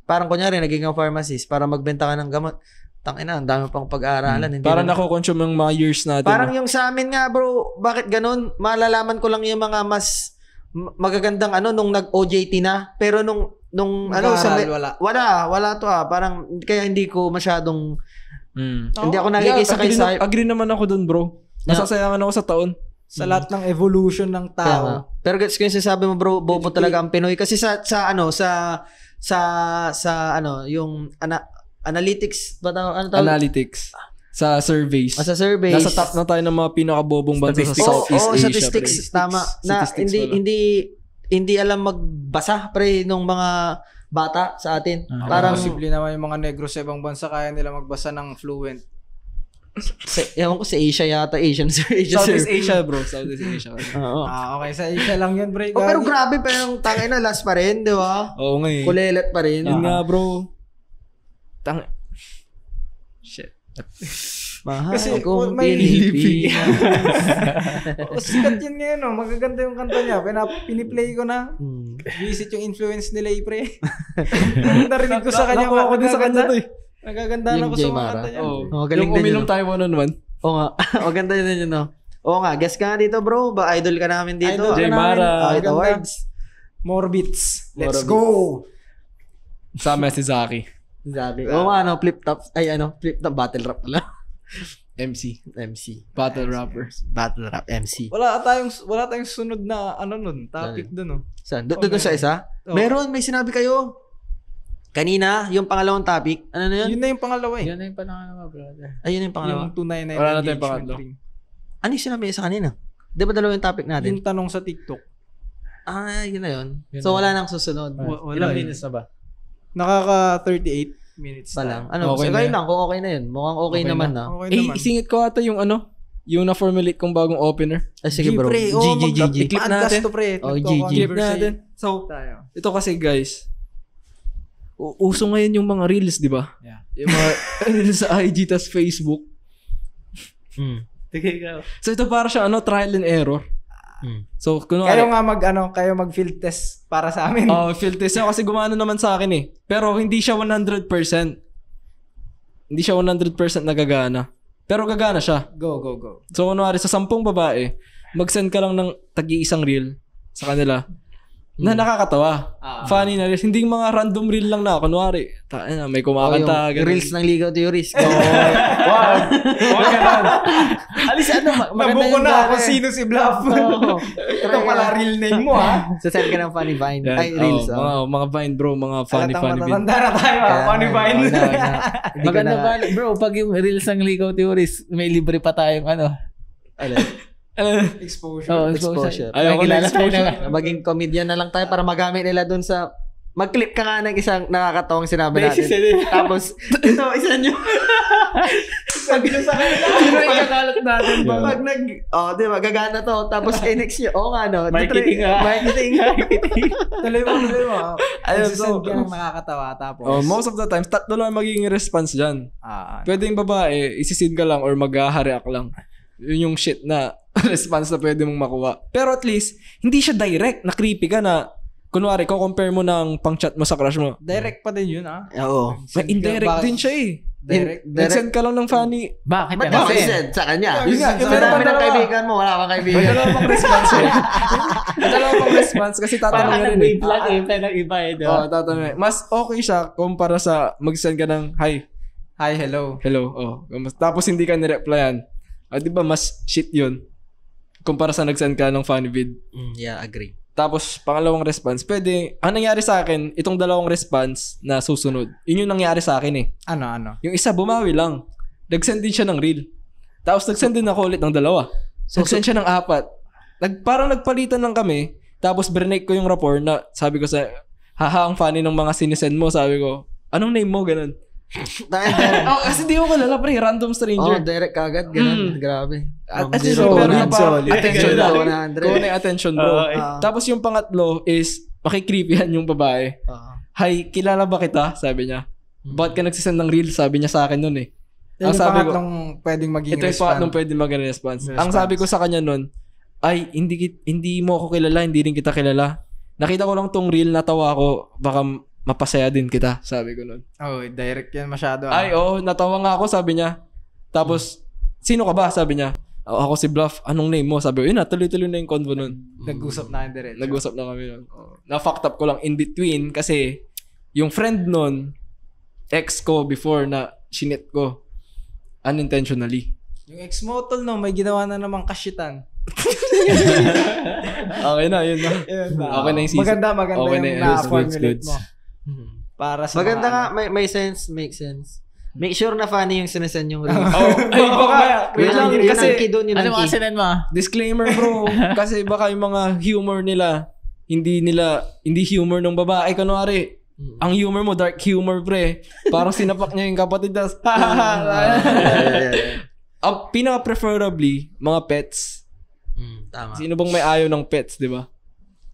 Speaker 1: Parang kunyari, naging pharmacist para magbenta ka ng gamot. Tangina, ang dami pang pag-aaralan.
Speaker 2: Parang nako-consume yung mga years natin.
Speaker 1: Parang yung sa amin nga, bro, bakit ganun? Malalaman ko lang yung mga mas magagandang nung nag-OJT na. Pero nung wala to parang kaya hindi ko masyadong hindi ako nakikisakay sa
Speaker 2: agree naman ako dun, bro. Nasasayangan ako sa taon.
Speaker 3: Sa lahat ng evolution ng tao.
Speaker 1: Pero gets ko yung sinasabi mo, bro, bobo talaga ang Pinoy kasi sa yung analytics ba tawag?
Speaker 2: Analytics. Sa surveys.
Speaker 1: Sa surveys.
Speaker 2: Nasa top na tayo ng mga pinakabobong bansa sa Southeast Asia.
Speaker 1: Statistics, tama. Na hindi alam magbasa pre nung mga bata sa atin.
Speaker 3: Parang posible naman yung mga negro sa ibang bansa kaya nila magbasa ng fluent.
Speaker 1: Ewan ko sa Asia yata.
Speaker 2: Southeast Asia, bro. Southeast Asia.
Speaker 1: Oo.
Speaker 3: Okay. Sa Asia lang yun, bro.
Speaker 1: Pero grabe pa yung tangay na last pa rin, di ba?
Speaker 2: Oo nga eh.
Speaker 1: Kulelet pa rin.
Speaker 2: Yun nga, bro. Shit.
Speaker 1: Mahal
Speaker 3: Kasi
Speaker 1: kong
Speaker 3: may
Speaker 1: Pilipinas.
Speaker 3: Sikat yun ngayon, no? Magaganda yung kanta niya. Piniplay ko na. Visit yung influence nila, pre. Narinig ko sa kanya.
Speaker 2: Nakuha ko din sa kanya to eh.
Speaker 3: Nagaganda na ko sa mga kanta niya.
Speaker 1: Galing
Speaker 2: yung
Speaker 1: din
Speaker 2: uminom tayo one-on-one.
Speaker 1: Oo nga. Maganda yun no? Oo nga. Guess ka nga dito, bro. Ba idol ka namin dito.
Speaker 3: Idol
Speaker 2: Jay
Speaker 3: ka namin.
Speaker 2: Mara.
Speaker 1: Awards.
Speaker 3: More beats. Let's
Speaker 1: More
Speaker 3: go!
Speaker 2: Sama si Zaki.
Speaker 1: Sabi. Oo nga, flip top battle rap pala.
Speaker 2: MC.
Speaker 1: Battle rap MC.
Speaker 3: Wala tayong sunod na topic doon, no?
Speaker 1: Saan? Doon sa isa?
Speaker 3: Oh.
Speaker 1: Meron, may sinabi kayo. Kanina, yung pangalawang topic. Ano na yun?
Speaker 3: Yun na yung pangalawa eh.
Speaker 4: Yun na yung pangalawa, brother.
Speaker 1: Ayun yung pangalawa.
Speaker 3: Yung 299
Speaker 2: Wala na tayong
Speaker 3: engagement
Speaker 2: pangatlo.
Speaker 3: ring.
Speaker 1: Ano yung sinabi sa kanina? Di ba dalawa yung topic natin?
Speaker 3: Yung tanong sa TikTok.
Speaker 1: Yun na yun.
Speaker 4: Yun
Speaker 1: So,
Speaker 4: na
Speaker 1: wala nang susunod.
Speaker 4: Ilang minutes na ba?
Speaker 3: Nakaka 38 minutes
Speaker 1: Pa lang. Ano,
Speaker 2: Okay
Speaker 1: okay
Speaker 2: na.
Speaker 1: lang. Kung okay na yun. Mukhang okay naman na.
Speaker 3: Okay
Speaker 2: Eh,
Speaker 3: naman.
Speaker 2: isingit ko ata yung yung na-formulate kong bagong opener.
Speaker 1: Ay, sige bro.
Speaker 3: Pre,
Speaker 1: G.
Speaker 2: Clip
Speaker 3: podcast
Speaker 2: natin.
Speaker 3: to, pre.
Speaker 1: Oh, G.
Speaker 2: Clip natin. So,
Speaker 3: Tayo.
Speaker 2: ito kasi guys, uso ngayon yung mga reels, di ba?
Speaker 3: Yeah.
Speaker 2: Yung mga reels sa IG tas Facebook.
Speaker 4: Sige ka.
Speaker 2: So, ito para siya, trial and error. So, kunwari,
Speaker 3: Kayo mag-field test para sa amin.
Speaker 2: field test yun kasi gumana naman sa akin eh. Pero hindi siya 100%. Hindi siya 100% nagagana. Pero gagana siya.
Speaker 3: Go.
Speaker 2: So, kunwari, sa 10 babae, mag-send ka lang ng tagi-isang reel sa kanila na nakakatawa. Funny na reels. Hindi yung mga random reel lang na. Kunwari, may kumakanta.
Speaker 1: Yung reels ng Ligaw Theories.
Speaker 2: Wow! Ganun.
Speaker 4: Alis, maganda
Speaker 3: Nabuko
Speaker 4: yung
Speaker 3: na kung sino si Bluff. Ito pala real name mo, ha?
Speaker 1: So, send ka ng funny vine.
Speaker 2: Yan.
Speaker 1: Ay, reels.
Speaker 2: Mga Vine, bro. Mga funny
Speaker 3: Alatang
Speaker 2: video.
Speaker 3: matatanda na tayo, ha? Funny Vine.
Speaker 4: Maganda ba, bro, pag yung reels ng Ligaw Theories, may libre pa tayong
Speaker 3: Exposure.
Speaker 1: Exposure.
Speaker 2: Ayoko na exposure.
Speaker 1: Maging comedian na lang tayo para magamit nila dun sa... Mag-clip ka nga ng isang nakakatawang sinabi natin. Tapos, ito, isa nyo. Sabi nyo sa kanila. Sino ikakalat natin? Pag di ba, gagana to. Tapos, next nyo,
Speaker 4: Marketing nga.
Speaker 1: Marketing.
Speaker 3: Tuloy mo.
Speaker 2: Ayun,
Speaker 3: Send ka ng nakakatawa. Tapos,
Speaker 2: Most of the times, 3 lang magiging response dyan. Pwede yung babae, isisin ka lang or mag-react lang. Yun yung shit na response na pwede mong makuha. Pero at least, hindi siya direct na creepy ka na, kunwari, compare mo ng pang-chat mo sa crush mo.
Speaker 3: direct pa din yun, ha?
Speaker 1: Oo.
Speaker 2: May indirect din siya eh.
Speaker 3: Direct.
Speaker 2: Nag-send ka lang ng funny.
Speaker 4: Bakit
Speaker 1: Ba't
Speaker 4: kasi?
Speaker 1: kasi send sa kanya?
Speaker 2: Yun nga,
Speaker 1: Yung
Speaker 2: meron
Speaker 1: dami
Speaker 2: pa
Speaker 1: ng
Speaker 2: dalawa.
Speaker 1: kaibigan mo, wala kang
Speaker 2: May
Speaker 1: kaibigan.
Speaker 2: dalawa pang response eh. May dalawa pang response kasi tatanong
Speaker 4: Parang
Speaker 2: na rin eh.
Speaker 4: nag-wave lang eh. Pero iba eh. di ba?
Speaker 2: Oo, tatanong. Mas okay siya kumpara sa mag-send ka ng hi,
Speaker 3: Hello.
Speaker 2: hello. Tapos hindi ka nireplyan. Di ba mas shit yun? Kumpara sa nag-send ka ng funny vid.
Speaker 1: Yeah, agree.
Speaker 2: Tapos, pangalawang response, pwede, ang nangyari sa akin, itong dalawang response na susunod, yun yung nangyari sa akin eh.
Speaker 3: Ano?
Speaker 2: Yung isa, bumawi lang. Nag-send din siya ng reel. Tapos, nag-send din ako ulit ng dalawa. Nag-send siya ng 4. Parang nagpalitan lang kami. Tapos, brinake ko yung rapport na sabi ko sa, haha, ang funny ng mga sinisend mo. Sabi ko, anong name mo? Ganun. Kasi di ko kilala, pre. Random stranger.
Speaker 1: Direct kagad. Ganun. Grabe.
Speaker 2: Attention
Speaker 1: daw.
Speaker 2: daw. Kuha na yung attention, bro.
Speaker 4: Okay.
Speaker 2: Tapos yung pangatlo is, makikreepyhan yung babae. Hi, kilala ba kita? Sabi niya. Ba't ka nagsisend ng reel? Sabi niya sa akin nun eh.
Speaker 3: Yung
Speaker 2: sabi ko,
Speaker 3: pangatlong pwedeng maging
Speaker 2: ito yung pangatlong pwedeng maging response. Ang sabi ko sa kanya nun, ay, hindi mo ako kilala, hindi rin kita kilala. Nakita ko lang tong reel, natawa ko, baka mapasaya din kita, sabi ko nun.
Speaker 3: Direct yan masyado.
Speaker 2: Ay, natawa nga ako, sabi niya. Tapos, sino ka ba? Sabi niya. Ako si Bluff, anong name mo? Sabi ko, yun na, tuloy-tuloy na yung convo nun.
Speaker 3: Nag-usap na kayo diretso.
Speaker 2: Nag-usap na kami nun. Na-fucked up ko lang in between kasi yung friend nun, ex ko before na shinit ko unintentionally.
Speaker 3: Yung ex mo, tol, no, may ginawa na namang kasyitan.
Speaker 2: Okay na, yun na. Okay na yung season.
Speaker 3: Maganda
Speaker 2: Okay na
Speaker 3: yung
Speaker 2: yun.
Speaker 3: na-formulate
Speaker 2: Goods.
Speaker 3: mo. Para sa
Speaker 1: Maganda
Speaker 3: mga
Speaker 1: nga, may sense, make sense. Make sure na funny yung sinasend yung reels.
Speaker 2: Ay, baka, wait lang,
Speaker 1: Yun
Speaker 2: kasi,
Speaker 1: ang key doon, yun
Speaker 4: Ano
Speaker 1: ang
Speaker 4: mga
Speaker 1: key.
Speaker 4: sinend mo?
Speaker 2: disclaimer bro, kasi baka yung mga humor nila, hindi humor ng babae. Kunwari, ang humor mo, dark humor pre. Parang sinapak niya yung kapatid. Pinaka-preferably, mga pets.
Speaker 1: Tama.
Speaker 2: Sino bang may ayaw ng pets, di ba?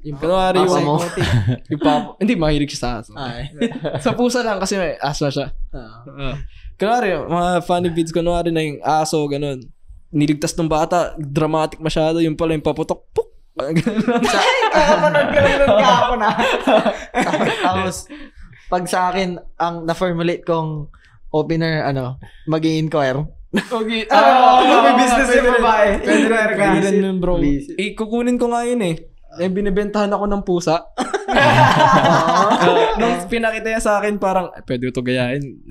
Speaker 1: Yung
Speaker 2: Kunwari
Speaker 1: papa
Speaker 2: yung
Speaker 1: mo.
Speaker 2: yung papa. Hindi, mahilig siya sa aso.
Speaker 1: Ay.
Speaker 2: Sa pusa lang kasi may asma siya. Kunwari, mga funny vids, kunwari na yung aso, ganun. Niligtas ng bata, dramatic masyado. Yung pala yung paputok, puk!
Speaker 3: Kakapanood ka lang nun kahapon na.
Speaker 1: Tapos, pag sa akin, ang na-formulate kong opener, mag-i-inquire.
Speaker 2: Okay.
Speaker 3: May business yung babae. Pwede na
Speaker 2: Pwede rin yun, bro.
Speaker 1: Busy.
Speaker 2: Kukunin ko nga yun eh. Binibentahan ako ng pusa. Nung pinakita niya sa akin, parang, pwede ko ito gayahin.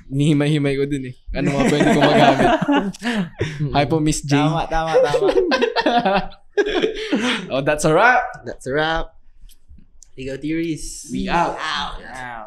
Speaker 2: Nihimay-himay ko din eh. Ano mga pwede ko magamit. Hi po, Miss J.
Speaker 3: Tama.
Speaker 2: Oh, that's a wrap.
Speaker 1: That's a wrap. Ligaw theories.
Speaker 2: We out.
Speaker 3: Wow.